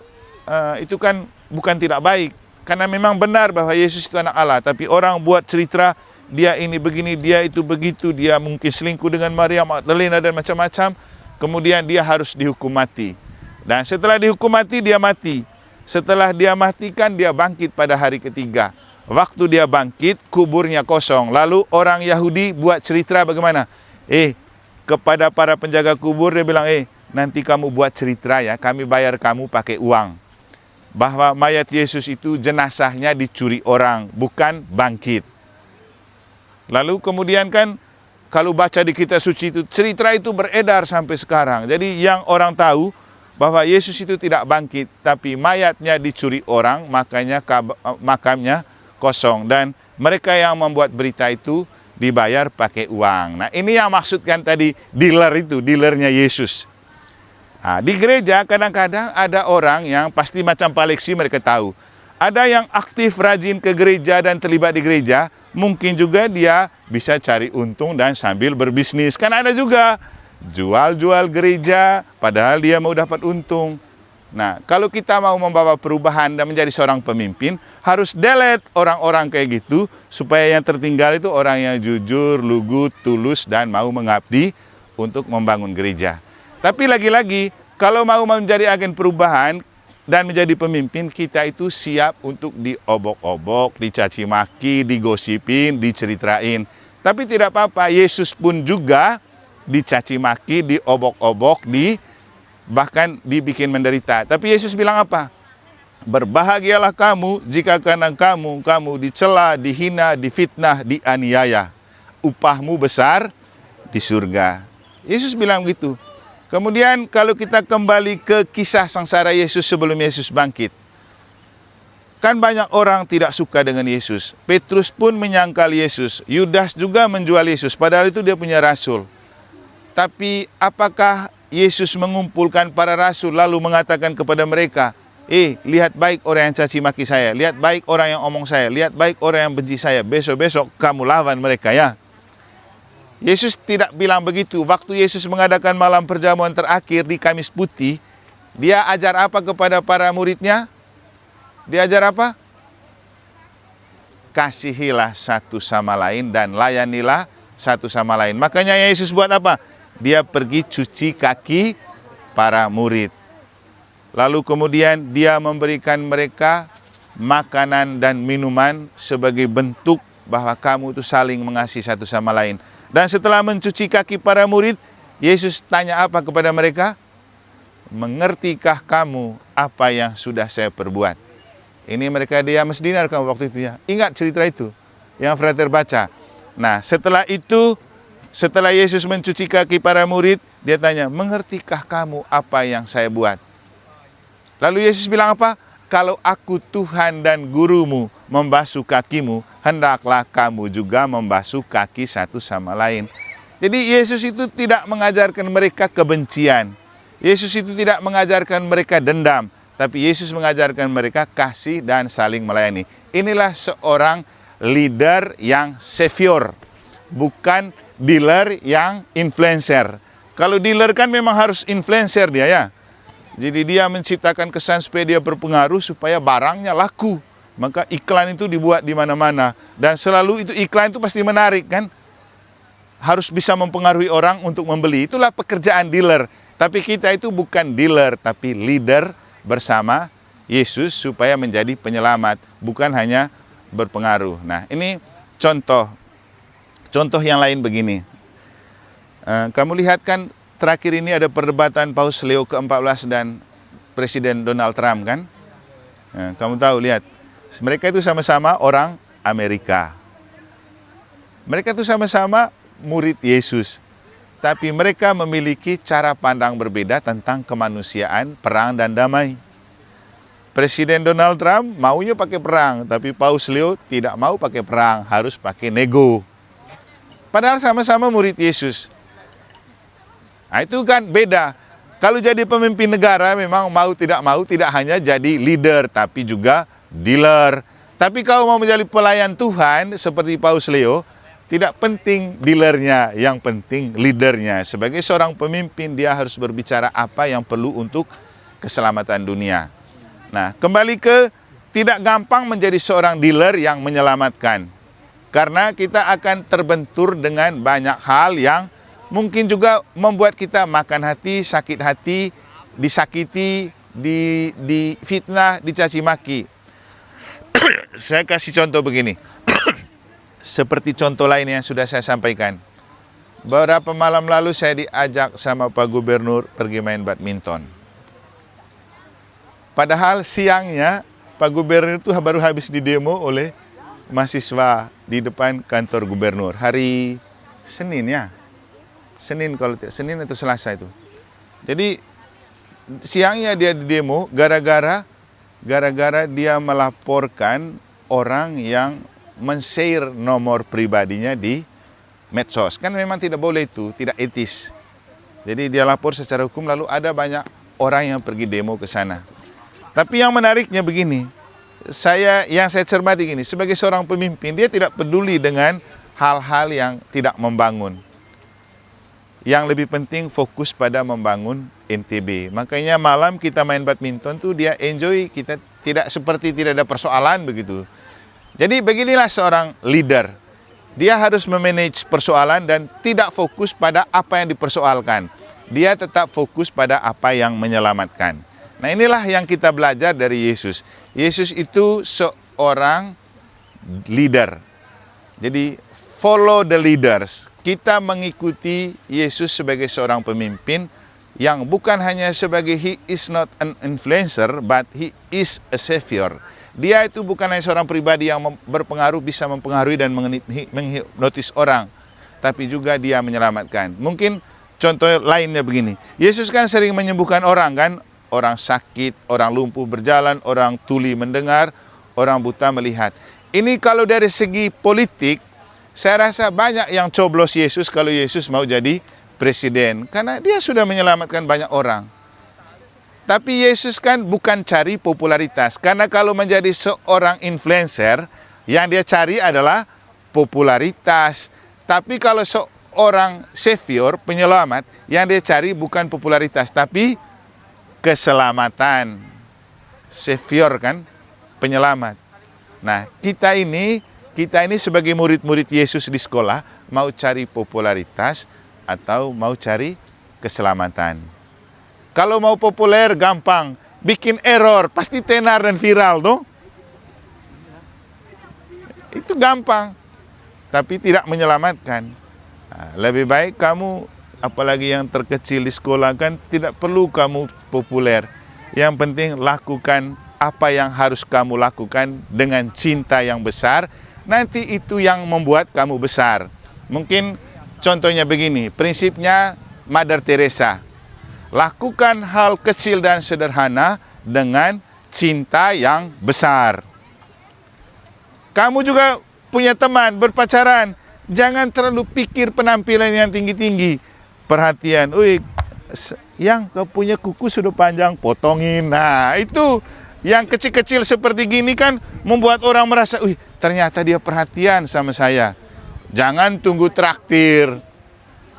itu kan bukan tidak baik. Karena memang benar bahwa Yesus itu anak Allah. Tapi orang buat cerita, dia ini begini, dia itu begitu, dia mungkin selingkuh dengan Maria Magdalena dan macam-macam. Kemudian dia harus dihukum mati. Dan setelah dihukum mati, dia mati. Setelah dia matikan, dia bangkit pada hari ketiga. Waktu dia bangkit, kuburnya kosong. Lalu orang Yahudi buat cerita bagaimana? Kepada para penjaga kubur dia bilang, nanti kamu buat cerita ya, kami bayar kamu pakai uang. Bahwa mayat Yesus itu jenazahnya dicuri orang, bukan bangkit. Lalu kemudian kan, kalau baca di kitab suci itu, cerita itu beredar sampai sekarang. Jadi yang orang tahu bahwa Yesus itu tidak bangkit, tapi mayatnya dicuri orang, makanya makamnya kosong. Dan mereka yang membuat berita itu dibayar pakai uang. Nah ini yang maksudkan tadi dealernya Yesus. Nah, di gereja kadang-kadang ada orang yang pasti macam Pak Lexi mereka tahu. Ada yang aktif rajin ke gereja dan terlibat di gereja, mungkin juga dia bisa cari untung dan sambil berbisnis. Kan ada juga jual-jual gereja padahal dia mau dapat untung. Nah, kalau kita mau membawa perubahan dan menjadi seorang pemimpin, harus delete orang-orang kayak gitu, supaya yang tertinggal itu orang yang jujur, lugu, tulus, dan mau mengabdi untuk membangun gereja. Tapi lagi-lagi, kalau mau menjadi agen perubahan dan menjadi pemimpin, kita itu siap untuk diobok-obok, dicaci maki, digosipin, diceritain. Tapi tidak apa-apa, Yesus pun juga dicaci maki, diobok-obok, bahkan dibikin menderita. Tapi Yesus bilang apa? Berbahagialah kamu jika karena kamu dicela, dihina, difitnah, dianiaya. Upahmu besar di surga. Yesus bilang begitu. Kemudian kalau kita kembali ke kisah sengsara Yesus sebelum Yesus bangkit. Kan banyak orang tidak suka dengan Yesus. Petrus pun menyangkal Yesus. Yudas juga menjual Yesus, padahal itu dia punya rasul. Tapi apakah Yesus mengumpulkan para rasul lalu mengatakan kepada mereka, lihat baik orang yang caci maki saya, lihat baik orang yang omong saya, lihat baik orang yang benci saya, besok-besok kamu lawan mereka ya. Yesus tidak bilang begitu. Waktu Yesus mengadakan malam perjamuan terakhir di Kamis Putih, dia ajar apa kepada para muridnya? Dia ajar apa? Kasihilah satu sama lain dan layanilah satu sama lain. Makanya Yesus buat apa? Dia pergi cuci kaki para murid. Lalu kemudian dia memberikan mereka makanan dan minuman sebagai bentuk bahwa kamu itu saling mengasihi satu sama lain. Dan setelah mencuci kaki para murid, Yesus tanya apa kepada mereka? Mengertikah kamu apa yang sudah saya perbuat? Ini mereka diam sejenak waktu itu ya. Ingat cerita itu yang Frater baca. Nah, setelah itu, setelah Yesus mencuci kaki para murid, dia tanya, mengertikah kamu apa yang saya buat? Lalu Yesus bilang apa? Kalau aku Tuhan dan gurumu membasuh kakimu, hendaklah kamu juga membasuh kaki satu sama lain. Jadi Yesus itu tidak mengajarkan mereka kebencian. Yesus itu tidak mengajarkan mereka dendam. Tapi Yesus mengajarkan mereka kasih dan saling melayani. Inilah seorang leader yang savior, bukan dealer yang influencer. Kalau dealer kan memang harus influencer dia ya. Jadi dia menciptakan kesan supaya dia berpengaruh, supaya barangnya laku. Maka iklan itu dibuat di mana-mana. Dan selalu itu iklan itu pasti menarik kan. Harus bisa mempengaruhi orang untuk membeli. Itulah pekerjaan dealer. Tapi kita itu bukan dealer, tapi leader bersama Yesus supaya menjadi penyelamat, bukan hanya berpengaruh. Nah, ini contoh yang lain begini. Kamu lihat kan terakhir ini ada perdebatan Paus Leo ke-14 dan Presiden Donald Trump kan? Kamu tahu, lihat. Mereka itu sama-sama orang Amerika. Mereka itu sama-sama murid Yesus. Tapi mereka memiliki cara pandang berbeda tentang kemanusiaan, perang, dan damai. Presiden Donald Trump maunya pakai perang, tapi Paus Leo tidak mau pakai perang, harus pakai nego. Padahal sama-sama murid Yesus. Nah, itu kan beda. Kalau jadi pemimpin negara memang mau tidak hanya jadi leader, tapi juga dealer. Tapi kalau mau menjadi pelayan Tuhan seperti Paus Leo, tidak penting dealernya, yang penting leadernya. Sebagai seorang pemimpin, dia harus berbicara apa yang perlu untuk keselamatan dunia. Nah, kembali ke tidak gampang menjadi seorang dealer yang menyelamatkan. Karena kita akan terbentur dengan banyak hal yang mungkin juga membuat kita makan hati, sakit hati, disakiti, difitnah, dicaci maki. Saya kasih contoh begini. Seperti contoh lain yang sudah saya sampaikan. Beberapa malam lalu saya diajak sama Pak Gubernur pergi main badminton. Padahal siangnya Pak Gubernur itu baru habis didemo oleh mahasiswa di depan kantor gubernur. Hari Senin ya. Senin atau Selasa itu. Jadi siangnya dia didemo gara-gara dia melaporkan orang yang men-share nomor pribadinya di medsos. Kan memang tidak boleh itu, tidak etis. Jadi dia lapor secara hukum, lalu ada banyak orang yang pergi demo ke sana. Tapi yang menariknya begini, yang saya cermati gini, sebagai seorang pemimpin, dia tidak peduli dengan hal-hal yang tidak membangun. Yang lebih penting fokus pada membangun NTB. Makanya malam kita main badminton tuh dia enjoy, kita tidak seperti tidak ada persoalan begitu. Jadi beginilah seorang leader. Dia harus memanage persoalan dan tidak fokus pada apa yang dipersoalkan. Dia tetap fokus pada apa yang menyelamatkan. Nah, inilah yang kita belajar dari Yesus. Yesus itu seorang leader. Jadi follow the leaders. Kita mengikuti Yesus sebagai seorang pemimpin yang bukan hanya sebagai he is not an influencer, but he is a savior. Dia itu bukan hanya seorang pribadi yang berpengaruh, bisa mempengaruhi dan menghipnotis orang, tapi juga dia menyelamatkan. Mungkin contoh lainnya begini, Yesus kan sering menyembuhkan orang kan, orang sakit, orang lumpuh berjalan, orang tuli mendengar, orang buta melihat. Ini kalau dari segi politik, saya rasa banyak yang coblos Yesus kalau Yesus mau jadi presiden, karena dia sudah menyelamatkan banyak orang. Tapi Yesus kan bukan cari popularitas, karena kalau menjadi seorang influencer, yang dia cari adalah popularitas. Tapi kalau seorang savior, penyelamat, yang dia cari bukan popularitas, tapi keselamatan. Savior kan, penyelamat. Nah, kita ini sebagai murid-murid Yesus di sekolah, mau cari popularitas atau mau cari keselamatan. Kalau mau populer gampang, bikin error, pasti tenar dan viral tuh. Itu gampang. tapi tidak menyelamatkan. Lebih baik kamu, apalagi yang terkecil di sekolah kan, tidak perlu kamu populer. Yang penting lakukan apa yang harus kamu lakukan dengan cinta yang besar. Nanti itu yang membuat kamu besar. Mungkin contohnya begini, prinsipnya Mother Teresa. Lakukan hal kecil dan sederhana dengan cinta yang besar. Kamu juga punya teman, berpacaran. Jangan terlalu pikir penampilan yang tinggi-tinggi. Perhatian, yang kau punya kuku sudah panjang, potongin. Nah, itu yang kecil-kecil seperti gini kan membuat orang merasa, ternyata dia perhatian sama saya. Jangan tunggu traktir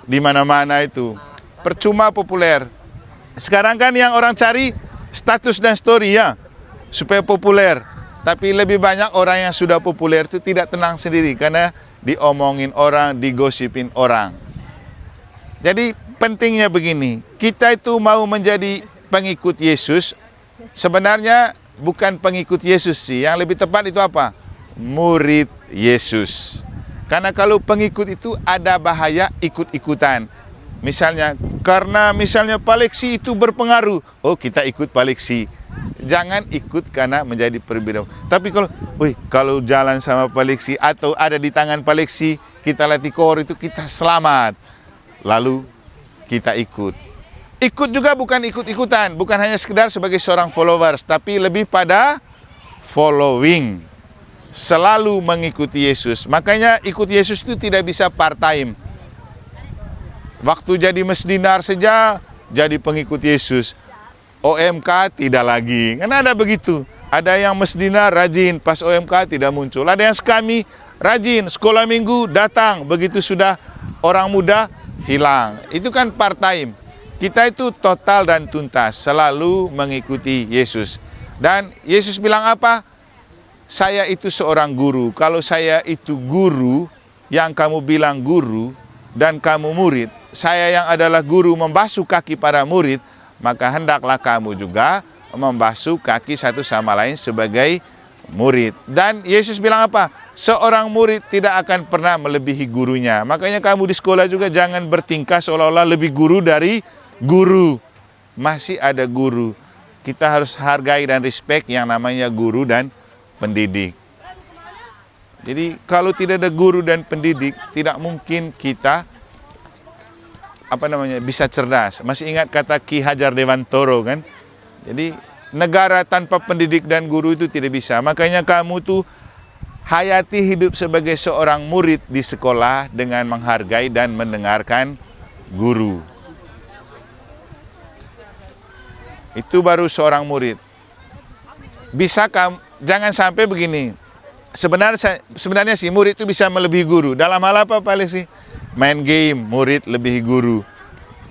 di mana-mana itu. Percuma populer. Sekarang kan yang orang cari status dan story ya, supaya populer. Tapi lebih banyak orang yang sudah populer itu tidak tenang sendiri karena diomongin orang, digosipin orang. Jadi pentingnya begini, kita itu mau menjadi pengikut Yesus, sebenarnya bukan pengikut Yesus sih, yang lebih tepat itu apa? Murid Yesus. Karena kalau pengikut itu ada bahaya ikut-ikutan. Misalnya, karena misalnya Paleksi itu berpengaruh, kita ikut Paleksi. Jangan ikut karena menjadi perbedaan. Tapi kalau jalan sama Paleksi atau ada di tangan Paleksi, kita latih kor itu kita selamat. Lalu kita ikut. Ikut juga bukan ikut-ikutan, bukan hanya sekedar sebagai seorang followers, tapi lebih pada following. Selalu mengikuti Yesus. Makanya ikut Yesus itu tidak bisa part-time. Waktu jadi mesdinar saja jadi pengikut Yesus. OMK tidak lagi. Kan ada begitu. Ada yang mesdinar rajin, pas OMK tidak muncul. Ada yang sekami rajin, sekolah minggu datang, begitu sudah orang muda hilang. Itu kan part-time. Kita itu total dan tuntas, selalu mengikuti Yesus. Dan Yesus bilang apa? Saya itu seorang guru. Kalau saya itu guru, yang kamu bilang guru, dan kamu murid, saya yang adalah guru membasuh kaki para murid, maka hendaklah kamu juga membasuh kaki satu sama lain sebagai murid. Dan Yesus bilang apa? Seorang murid tidak akan pernah melebihi gurunya. Makanya kamu di sekolah juga jangan bertingkah seolah-olah lebih guru dari guru. Masih ada guru. Kita harus hargai dan respect yang namanya guru dan pendidik. Jadi kalau tidak ada guru dan pendidik, tidak mungkin kita bisa cerdas. Masih ingat kata Ki Hajar Dewantoro kan? Jadi negara tanpa pendidik dan guru itu tidak bisa. Makanya kamu tuh hayati hidup sebagai seorang murid di sekolah dengan menghargai dan mendengarkan guru. Itu baru seorang murid. Bisa kamu, jangan sampai begini. Sebenarnya sih murid itu bisa melebihi guru. Dalam hal apa paling sih? Main game, murid lebihi guru.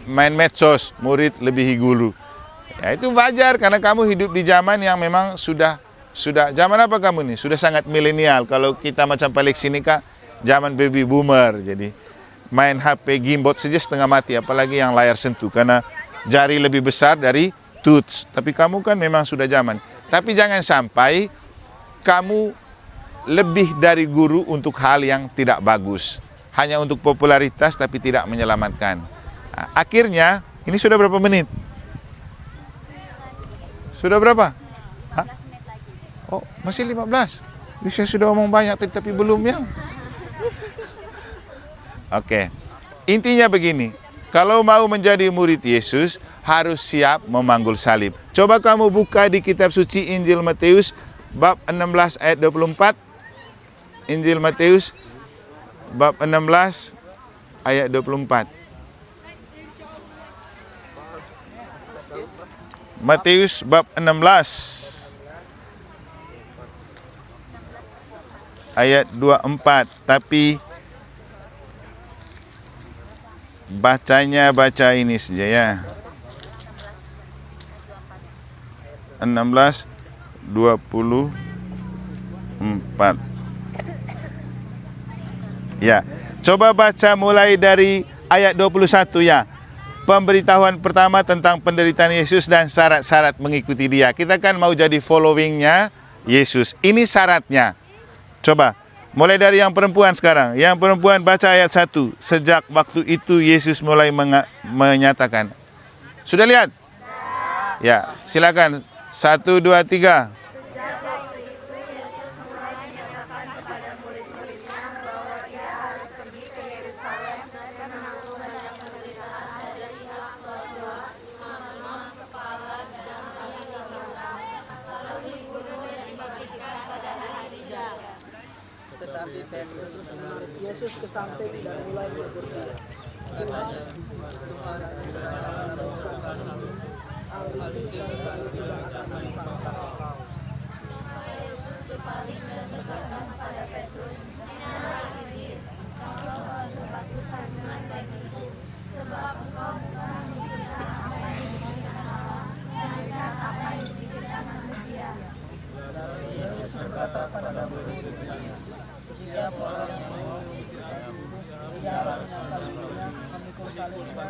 Main medsos, murid lebihi guru. Ya itu wajar karena kamu hidup di zaman yang memang sudah zaman apa kamu nih? Sudah sangat milenial. Kalau kita macam Paleksi ini kak, zaman baby boomer. Jadi main HP gimbot saja setengah mati, apalagi yang layar sentuh karena jari lebih besar dari touch. Tapi kamu kan memang sudah zaman. Tapi jangan sampai kamu lebih dari guru untuk hal yang tidak bagus. Hanya untuk popularitas tapi tidak menyelamatkan. Nah, akhirnya, ini sudah berapa menit? Sudah berapa? Hah? Oh, masih 15. Saya sudah ngomong banyak tapi belum ya. Oke. Intinya begini, kalau mau menjadi murid Yesus, harus siap memanggul salib. Coba kamu buka di kitab suci Injil Matius bab 16 ayat 24. Injil Matius bab 16 ayat 24. Matius bab 16 ayat 24. Tapi baca ini saja ya. 16 24. Ya, coba baca mulai dari ayat 21 ya. Pemberitahuan pertama tentang penderitaan Yesus dan syarat-syarat mengikuti dia. Kita kan mau jadi followingnya Yesus. Ini syaratnya. Coba Mulai dari yang perempuan sekarang. Yang perempuan baca ayat 1. Sejak waktu itu Yesus mulai menyatakan. Sudah lihat? Ya, silakan. 1, 2, 3. Tetapi Petrus menarik Yesus ke samping dan mulai menegur dia. Tuhan, Yesus berkata kepada setiap orang yang mau ia harus menyalibnya, memikul salibnya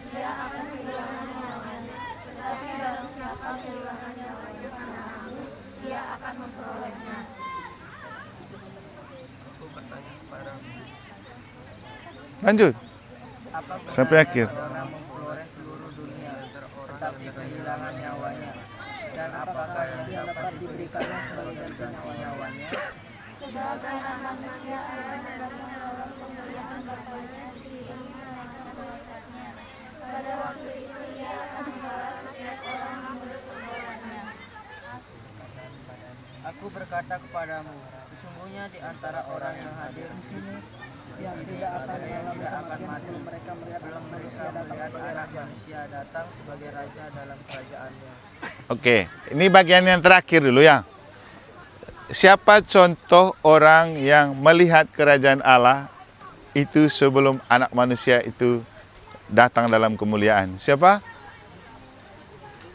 dia akan kehilangan nyawanya. Tetapi barang siapa kehilangan nyawanya karena aku, dia akan memperolehnya. Lanjut. Sampai akhir. Tetapi kehilangan nyawanya. Dan apakah yang dapat diberikannya sebagai ganti nyawanya? Sebagai anak manusia akan datang dalam kemuliaan Bapanya diiringi malaikatnya. Pada waktu itu ia akan membalas setiap orang menurut perbuatannya. Aku berkata kepadamu, sesungguhnya di antara orang yang hadir di sini yang tidak akan mati sebelum mereka melihat anak manusia datang sebagai raja dalam kerajaannya. Oke, ini bagian yang terakhir dulu ya. Siapa contoh orang yang melihat kerajaan Allah itu sebelum anak manusia itu datang dalam kemuliaan? Siapa?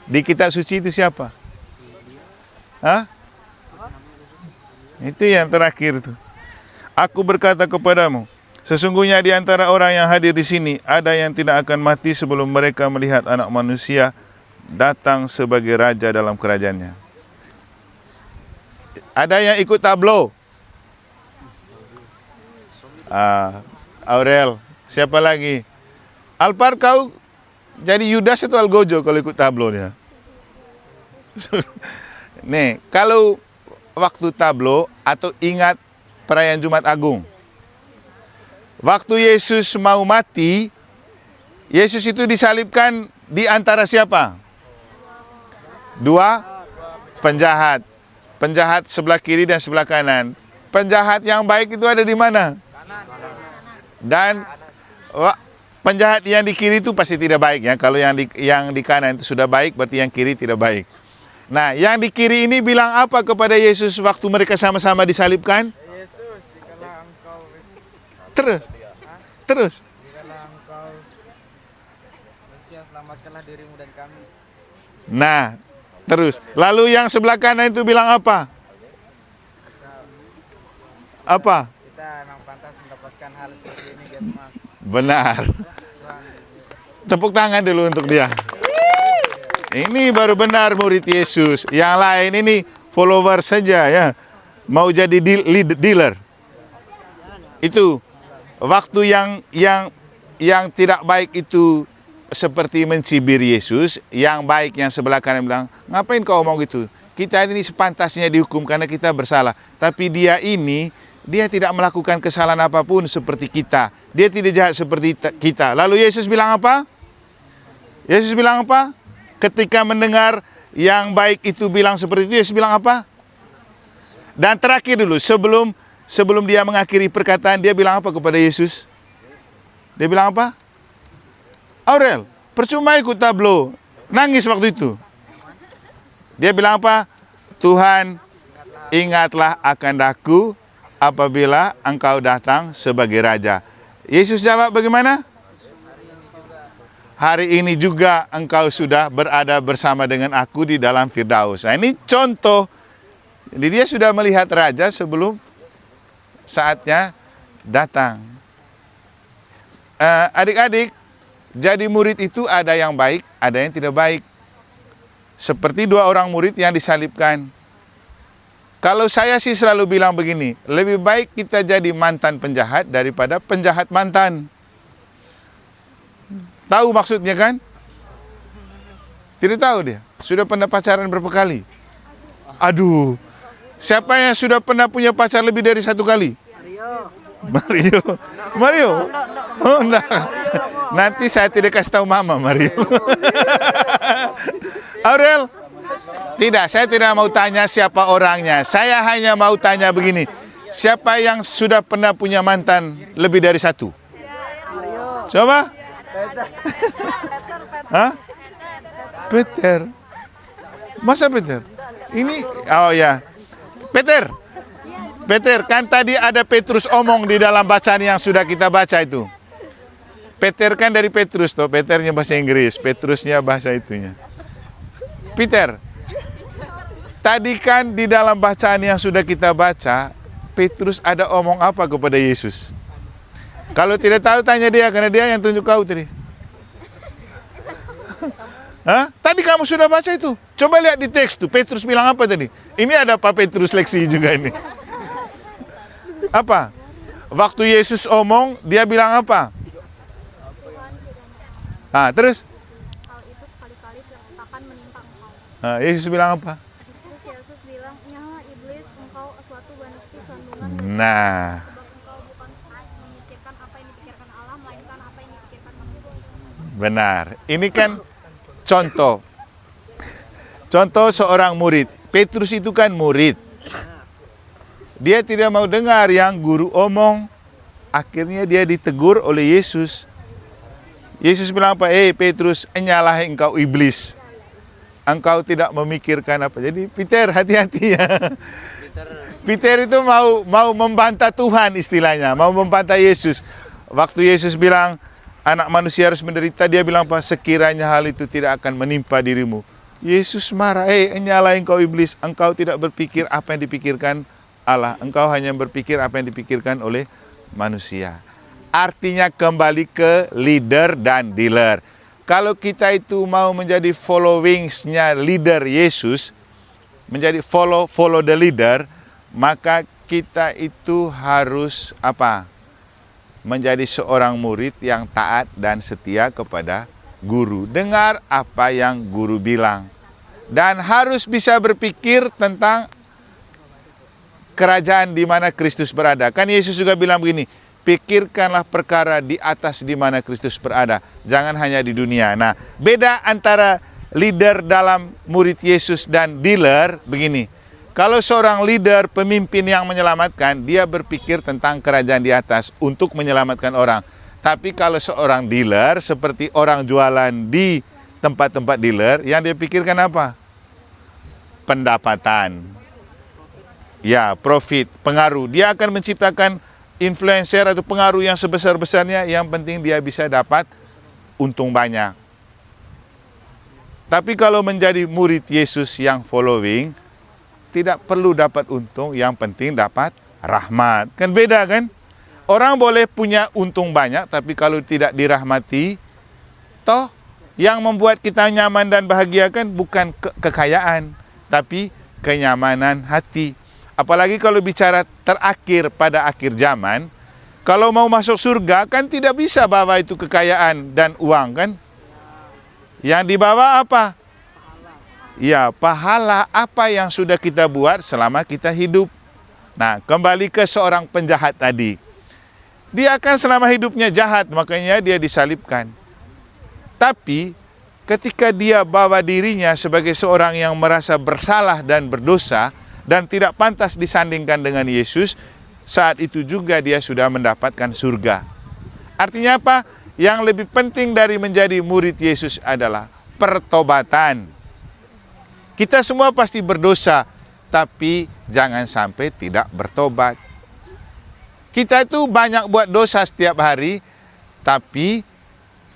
Di kitab suci itu siapa? Hah? Itu yang terakhir tuh. Aku berkata kepadamu, sesungguhnya di antara orang yang hadir di sini ada yang tidak akan mati sebelum mereka melihat anak manusia datang sebagai raja dalam kerajaannya. Ada yang ikut tablo? Aurel. Siapa lagi? Alpar, kau jadi Yudas atau Algojo kalau ikut tablo dia? Nih, kalau waktu tablo atau ingat perayaan Jumat Agung. Waktu Yesus mau mati, Yesus itu disalibkan di antara siapa? Dua penjahat. Penjahat sebelah kiri dan sebelah kanan. Penjahat yang baik itu ada di mana? Dan penjahat yang di kiri itu pasti tidak baik ya. Kalau yang di kanan itu sudah baik, berarti yang kiri tidak baik. Nah, yang di kiri ini bilang apa kepada Yesus waktu mereka sama-sama disalibkan? Yesus, jikalau engkau Terus. Jikalau engkau Mesias, selamatkanlah dirimu dan kami. Nah, terus. Lalu yang sebelah kanan itu bilang apa? Apa? Kita memang pantas mendapatkan hal seperti ini, guys, Mas. Benar. Tepuk tangan dulu untuk dia. Ini baru benar murid Yesus. Yang lain ini follower saja ya. Mau jadi dealer. Itu waktu yang tidak baik itu seperti mencibir Yesus. Yang baik yang sebelah kanan bilang, ngapain kau mau gitu? Kita ini sepantasnya dihukum karena kita bersalah. Tapi dia tidak melakukan kesalahan apapun seperti kita. Dia tidak jahat seperti kita. Lalu Yesus bilang apa? Yesus bilang apa? Ketika mendengar yang baik itu bilang seperti itu, Yesus bilang apa? Dan terakhir dulu, sebelum dia mengakhiri perkataan, dia bilang apa kepada Yesus? Dia bilang apa? Aurel, percuma ikut tablo. Nangis waktu itu. Dia bilang apa? Tuhan, ingatlah akan daku apabila engkau datang sebagai raja. Yesus jawab bagaimana? Hari ini juga engkau sudah berada bersama dengan aku di dalam Firdaus. Nah, ini contoh. Jadi dia sudah melihat raja sebelum saatnya datang. Adik-adik, jadi murid itu ada yang baik, ada yang tidak baik. Seperti dua orang murid yang disalibkan. Kalau saya sih selalu bilang begini, lebih baik kita jadi mantan penjahat daripada penjahat mantan. Tahu maksudnya kan? Tidak tahu dia. Sudah pernah pacaran berapa kali? Aduh, siapa yang sudah pernah punya pacar lebih dari 1 kali? Mario? Oh, enggak. Nanti saya tidak kasih tahu Mama, Mario. Aurel? Tidak, saya tidak mau tanya siapa orangnya. Saya hanya mau tanya begini. Siapa yang sudah pernah punya mantan lebih dari 1? Coba? Hah? Peter. Masa Peter? Ini, oh ya. Peter, kan tadi ada Petrus omong di dalam bacaan yang sudah kita baca itu. Peter kan dari Petrus toh, Peternya bahasa Inggris, Petrusnya bahasa itunya. Peter, tadi kan di dalam bacaan yang sudah kita baca, Petrus ada omong apa kepada Yesus? Kalau tidak tahu tanya dia, karena dia yang tunjuk kau tadi. Hah? Tadi kamu sudah baca itu. Coba lihat di teks tuh, Petrus bilang apa tadi? Ini ada Pak Petrus leksi juga ini. Apa? Waktu Yesus omong, dia bilang apa? Nah, terus? Hal itu sekali-kali akan menimpa engkau. Nah, Yesus bilang apa? Terus Yesus bilang, nyawa iblis, engkau suatu batu sandungan. Nah, Sebab engkau bukan memikirkan apa yang dipikirkan Allah, melainkan apa yang dipikirkan manusia. benar. Ini kan contoh. Contoh seorang murid. Petrus itu kan murid. Dia tidak mau dengar yang guru omong. Akhirnya dia ditegur oleh Yesus. Yesus bilang apa? Petrus, enyalah engkau iblis. Engkau tidak memikirkan apa. Jadi Peter, hati-hati ya. Peter itu mau membantah Tuhan istilahnya. Mau membantah Yesus. Waktu Yesus bilang, anak manusia harus menderita, dia bilang apa? Sekiranya hal itu tidak akan menimpa dirimu. Yesus marah, enyalah engkau iblis. Engkau tidak berpikir apa yang dipikirkan Allah. Engkau hanya berpikir apa yang dipikirkan oleh manusia. Artinya kembali ke leader dan dealer. Kalau kita itu mau menjadi followingsnya leader Yesus, menjadi follow the leader, maka kita itu harus apa? Menjadi seorang murid yang taat dan setia kepada guru. Dengar apa yang guru bilang. Dan harus bisa berpikir tentang kerajaan di mana Kristus berada. Kan Yesus juga bilang begini, pikirkanlah perkara di atas di mana Kristus berada. Jangan hanya di dunia. Nah, beda antara leader dalam murid Yesus dan dealer begini. Kalau seorang leader, pemimpin yang menyelamatkan, dia berpikir tentang kerajaan di atas untuk menyelamatkan orang. Tapi kalau seorang dealer, seperti orang jualan di tempat-tempat dealer, yang dia pikirkan apa? Pendapatan. Ya, profit, pengaruh. Dia akan menciptakan influencer atau pengaruh yang sebesar-besarnya, yang penting dia bisa dapat untung banyak. Tapi kalau menjadi murid Yesus yang following, tidak perlu dapat untung, yang penting dapat rahmat. Kan beda kan? Orang boleh punya untung banyak, tapi kalau tidak dirahmati, toh yang membuat kita nyaman dan bahagia kan bukan kekayaan, tapi kenyamanan hati. Apalagi kalau bicara terakhir pada akhir zaman, kalau mau masuk surga kan tidak bisa bawa itu kekayaan dan uang kan. Yang dibawa apa? Ya, pahala apa yang sudah kita buat selama kita hidup. Nah, kembali ke seorang penjahat tadi. Dia akan selama hidupnya jahat, makanya dia disalibkan. Tapi ketika dia bawa dirinya sebagai seorang yang merasa bersalah dan berdosa, dan tidak pantas disandingkan dengan Yesus, saat itu juga dia sudah mendapatkan surga. Artinya apa? Yang lebih penting dari menjadi murid Yesus adalah pertobatan. Kita semua pasti berdosa, tapi jangan sampai tidak bertobat. Kita itu banyak buat dosa setiap hari, tapi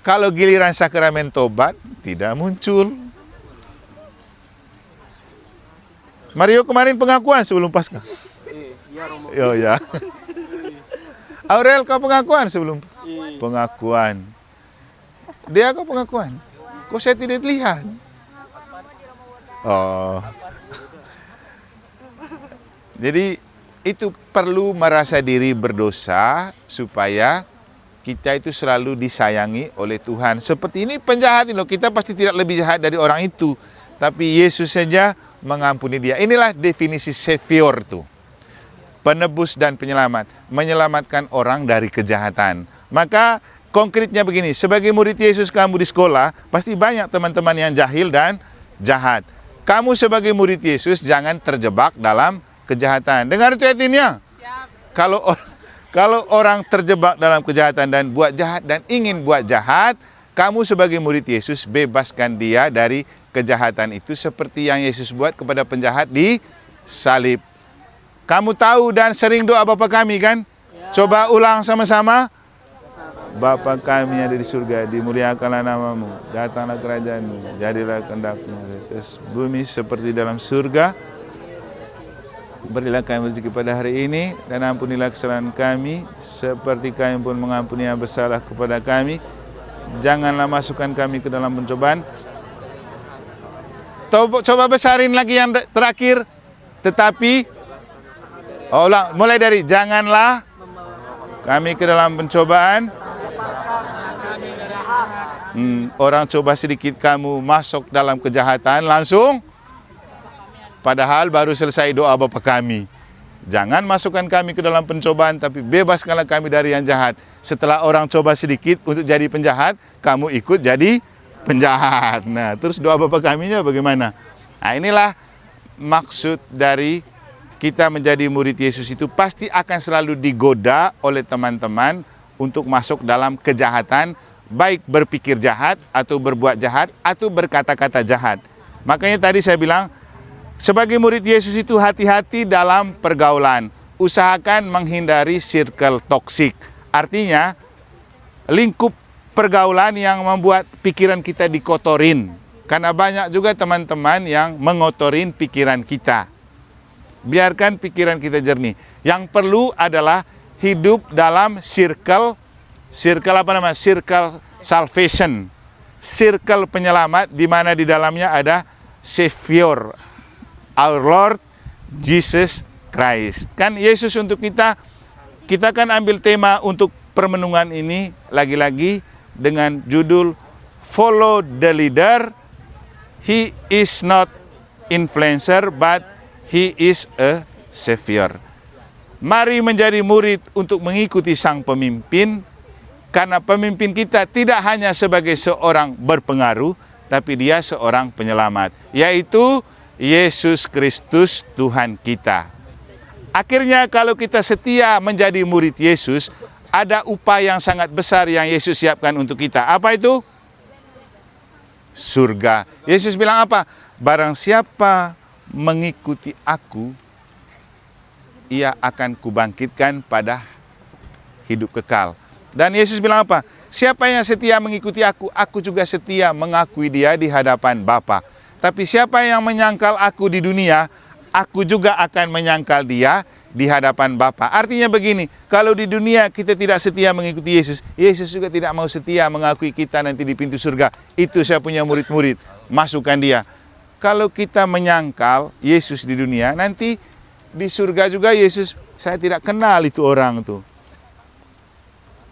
kalau giliran sakramen tobat tidak muncul. Mario kemarin pengakuan sebelum Paskah. Oh ya. Aurel kau pengakuan sebelum pengakuan. Dia kau pengakuan. Kok saya tidak lihat? Oh. Jadi itu perlu merasa diri berdosa supaya kita itu selalu disayangi oleh Tuhan. Seperti ini penjahat ini loh, kita pasti tidak lebih jahat dari orang itu. Tapi Yesus saja mengampuni dia. Inilah definisi Savior tuh. Penebus dan penyelamat. Menyelamatkan orang dari kejahatan. Maka konkretnya begini, sebagai murid Yesus kamu di sekolah, pasti banyak teman-teman yang jahil dan jahat. Kamu sebagai murid Yesus jangan terjebak dalam kejahatan. Dengar itu ayatnya. Kalau orang terjebak dalam kejahatan dan buat jahat dan ingin buat jahat, kamu sebagai murid Yesus bebaskan dia dari kejahatan itu seperti yang Yesus buat kepada penjahat di salib. Kamu tahu dan sering doa Bapa kami kan? Coba ulang sama-sama. Bapa kami yang ada di surga, dimuliakanlah namamu, datanglah kerajaanmu, jadilah kehendakmu di atas bumi seperti dalam surga. Berilah kami rezeki pada hari ini, dan ampunilah kesalahan kami, seperti kami pun mengampuni yang bersalah kepada kami. Janganlah masukkan kami ke dalam pencobaan. Coba besarin lagi yang terakhir. Tetapi, ulang, mulai dari janganlah kami ke dalam pencobaan. Orang coba sedikit kamu masuk dalam kejahatan, langsung. Padahal baru selesai doa Bapa kami. Jangan masukkan kami ke dalam pencobaan, tapi bebaskanlah kami dari yang jahat. Setelah orang coba sedikit untuk jadi penjahat, kamu ikut jadi penjahat. Nah, terus doa Bapa kaminya bagaimana? Nah, inilah maksud dari kita menjadi murid Yesus itu pasti akan selalu digoda oleh teman-teman untuk masuk dalam kejahatan, baik berpikir jahat, atau berbuat jahat, atau berkata-kata jahat. Makanya tadi saya bilang, sebagai murid Yesus itu hati-hati dalam pergaulan. Usahakan menghindari circle toksik. Artinya, lingkup pergaulan yang membuat pikiran kita dikotorin. Karena banyak juga teman-teman yang mengotorin pikiran kita. Biarkan pikiran kita jernih. Yang perlu adalah hidup dalam circle salvation. Circle penyelamat, di mana di dalamnya ada Savior, our Lord Jesus Christ. Kan Yesus untuk kita kan ambil tema untuk permenungan ini lagi-lagi dengan judul Follow the Leader. He is not influencer, but he is a Savior. Mari menjadi murid untuk mengikuti sang pemimpin, karena pemimpin kita tidak hanya sebagai seorang berpengaruh, tapi dia seorang penyelamat, yaitu Yesus Kristus Tuhan kita. Akhirnya kalau kita setia menjadi murid Yesus, ada upaya yang sangat besar yang Yesus siapkan untuk kita. Apa itu? Surga. Yesus bilang apa? Barang siapa mengikuti aku, ia akan kubangkitkan pada hidup kekal. Dan Yesus bilang apa? Siapa yang setia mengikuti aku juga setia mengakui dia di hadapan Bapa. Tapi siapa yang menyangkal aku di dunia, aku juga akan menyangkal dia di hadapan Bapa. Artinya begini, kalau di dunia kita tidak setia mengikuti Yesus, Yesus juga tidak mau setia mengakui kita nanti di pintu surga. Itu saya punya murid-murid, masukkan dia. Kalau kita menyangkal Yesus di dunia, nanti di surga juga Yesus, saya tidak kenal itu orang tuh.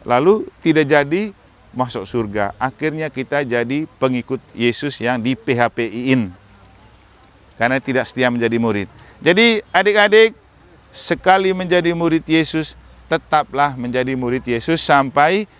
Lalu tidak jadi masuk surga. Akhirnya kita jadi pengikut Yesus yang di PHP-in. Karena tidak setia menjadi murid. Jadi adik-adik, sekali menjadi murid Yesus, tetaplah menjadi murid Yesus sampai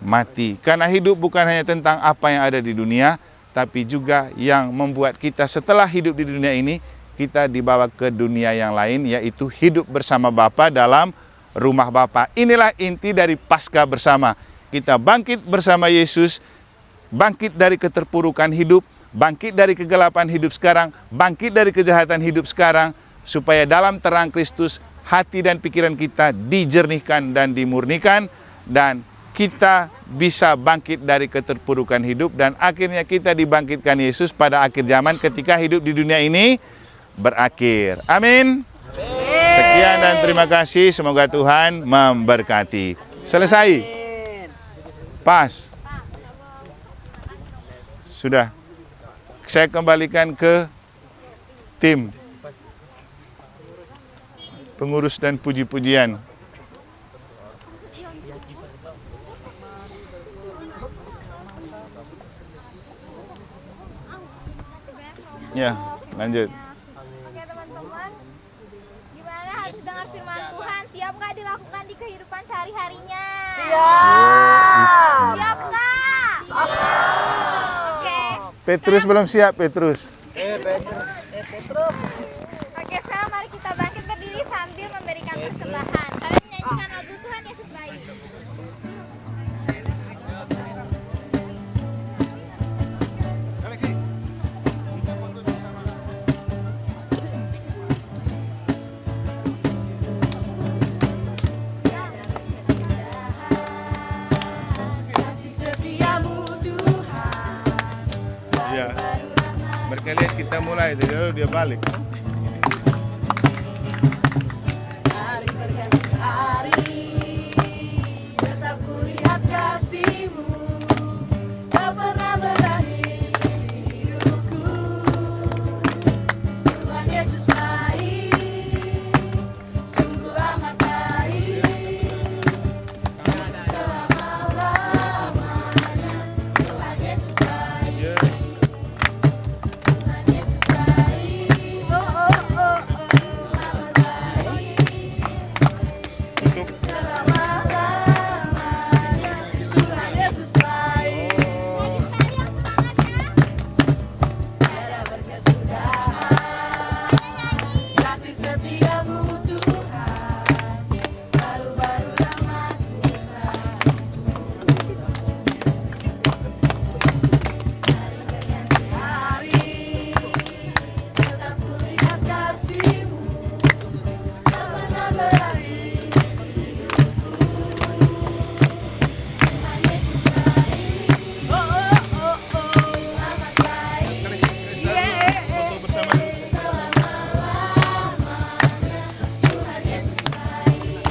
mati. Karena hidup bukan hanya tentang apa yang ada di dunia, tapi juga yang membuat kita setelah hidup di dunia ini, kita dibawa ke dunia yang lain, yaitu hidup bersama Bapa dalam rumah Bapa. Inilah inti dari Paskah bersama. Kita bangkit bersama Yesus, bangkit dari keterpurukan hidup, bangkit dari kegelapan hidup sekarang, bangkit dari kejahatan hidup sekarang, supaya dalam terang Kristus hati dan pikiran kita dijernihkan dan dimurnikan, dan kita bisa bangkit dari keterpurukan hidup, dan akhirnya kita dibangkitkan Yesus pada akhir zaman ketika hidup di dunia ini berakhir. Amin. Sekian dan terima kasih. Semoga Tuhan memberkati. Selesai. Pas. Sudah. Saya kembalikan ke tim pengurus dan puji-pujian. Ya, lanjut. Oke teman-teman, gimana harus dengar firman Tuhan? Siap nggak dilakukan di kehidupan sehari-harinya? Siap. Siap nggak? Oke. Petrus belum siap, Petrus. Petrus. Oke, sekarang mari kita bangkit berdiri sambil memberikan persembahan. Kami menyanyikan lagu Tuhan Yesus Baik. Ya, berkali kita mulai, jadi lalu dia balik. Hari berganti hari, tetap kulihat kasih-Mu. Kau pernah berakhir di hidupku. Tuhan Yesus baik, sungguh amat baik. Dan selama-lamanya Tuhan Yesus baik. Tuhan Yesus baik. Amat baik. Selama-lamanya Tuhan Yesus baik. Tiada berkesudahan. Kasih setia-Mu Tuhan, selalu baru rahmat murah. Hari berganti hari, tetap kulihat kasih-Mu. Tak pernah berakhir di hidupku. Tuhan Yesus baik. Amat baik. Selama-lamanya Tuhan Yesus baik.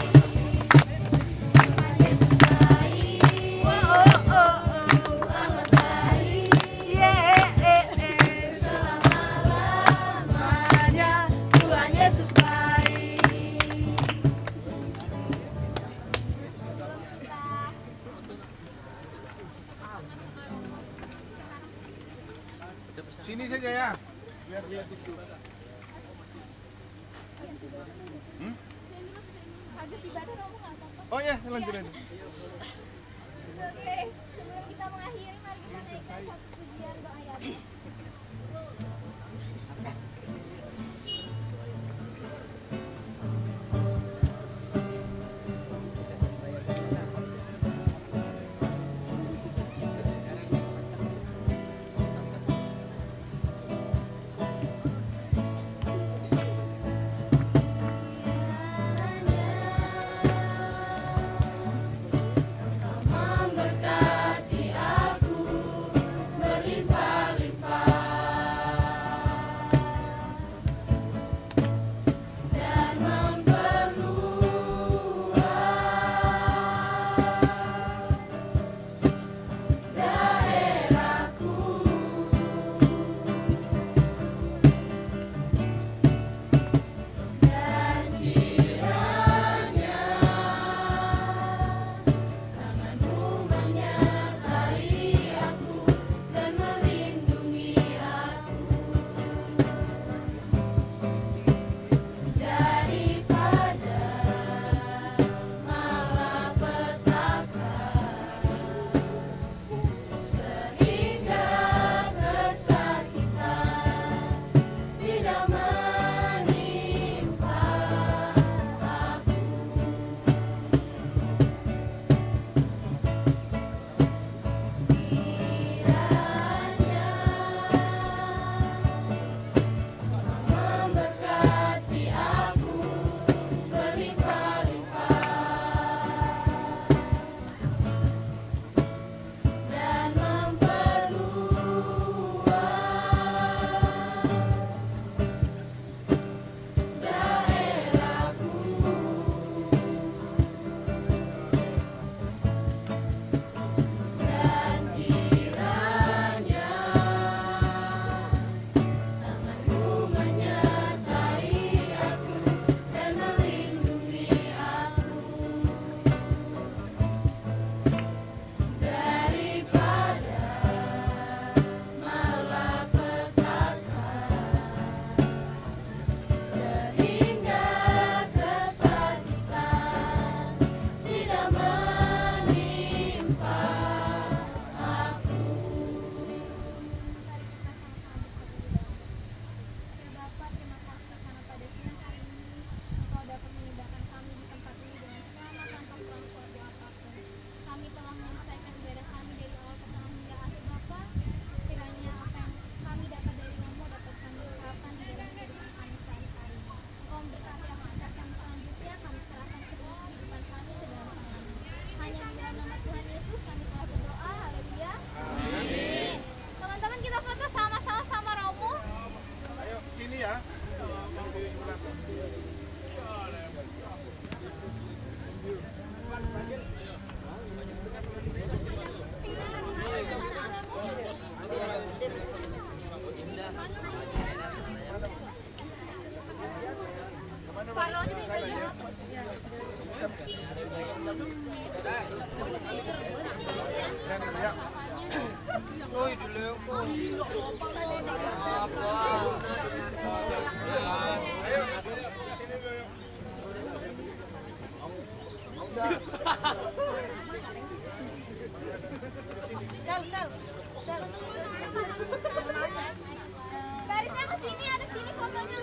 Tuhan Yesus baik. Amat baik. Selama-lamanya Tuhan Yesus baik. Sini saja ya, biar lihat itu. Habis ibadah kamu nggak apa-apa. Oh ya, lanjut aja. Oke, sebelum kita mengakhiri, mari kita naikkan satu pujian doa Yasin. Memberkati aku berlimpah-limpah. Garisnya ke sini, ada sini fotonya.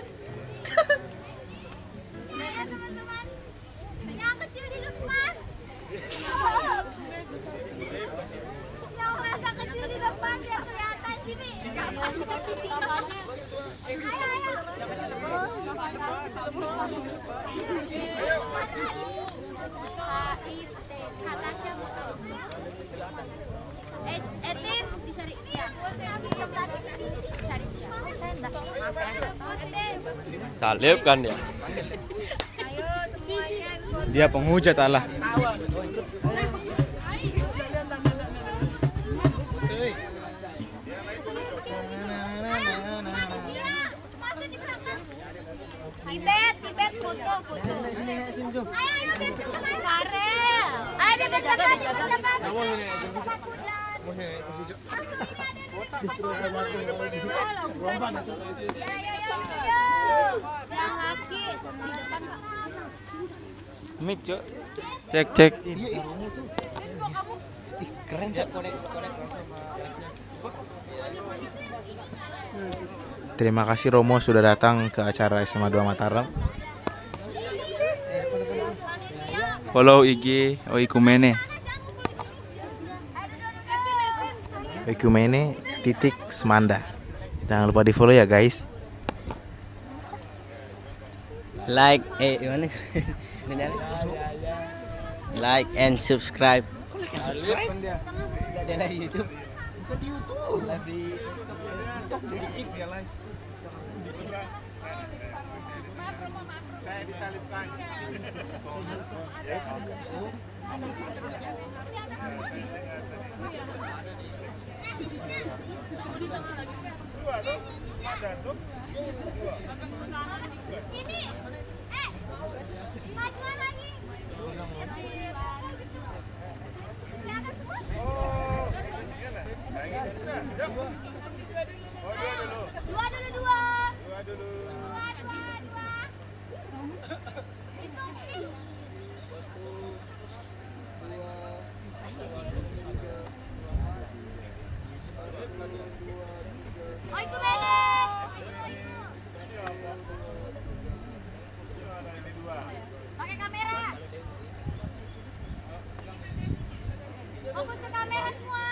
Ayo teman-teman, yang kecil di depan. Yang rasa kecil di depan biar kelihatan sini. Ayo, ayo. Kata siapa? Etin dicari siapa? Cari siapa? Saya enggak. Salib kan dia. Ayo semuanya. Dia penghujat Allah. Tibet foto. Ayo biar cepat Farel. Ayo biar cepat. Yang laki di depan Pak. Mik, Cok. Cek. Keren, Cok. Terima kasih Romo sudah datang ke acara SMA 2 Mataram. Follow IG Oikumene. Oikumene _Semanda. Jangan lupa di follow ya guys. Like, like and subscribe. Dia lagi YouTube. Bukan di YouTube. Lagi TikTok dia live. Saya disalibkan. Ini, majuan lagi. Kelihatan semua? Dua dulu. Hitung, please. Oikumene. Pakai kamera. Fokus ke kamera semua.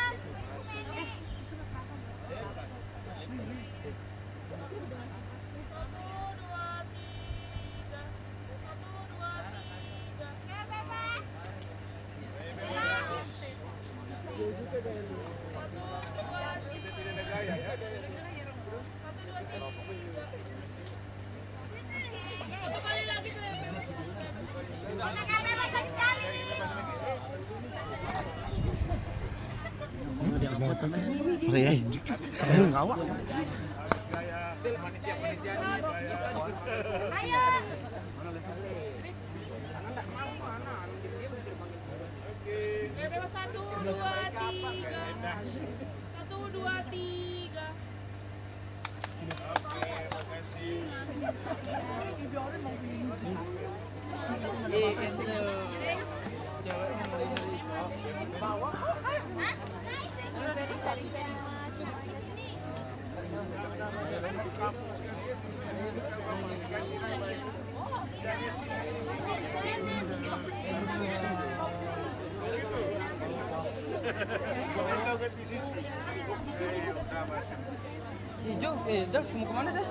Das, mau kemana Das?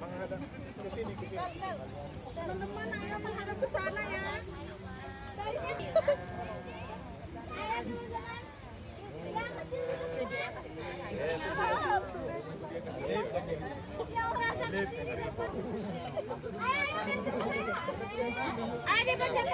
Menghadap ke sini. Teman-teman, ayo menghadap ke sana ya. Garisnya. Ayo teman-teman. Yang kecil di depan. Yang rasa kecil di depan. Ayo. Ayo dibaca.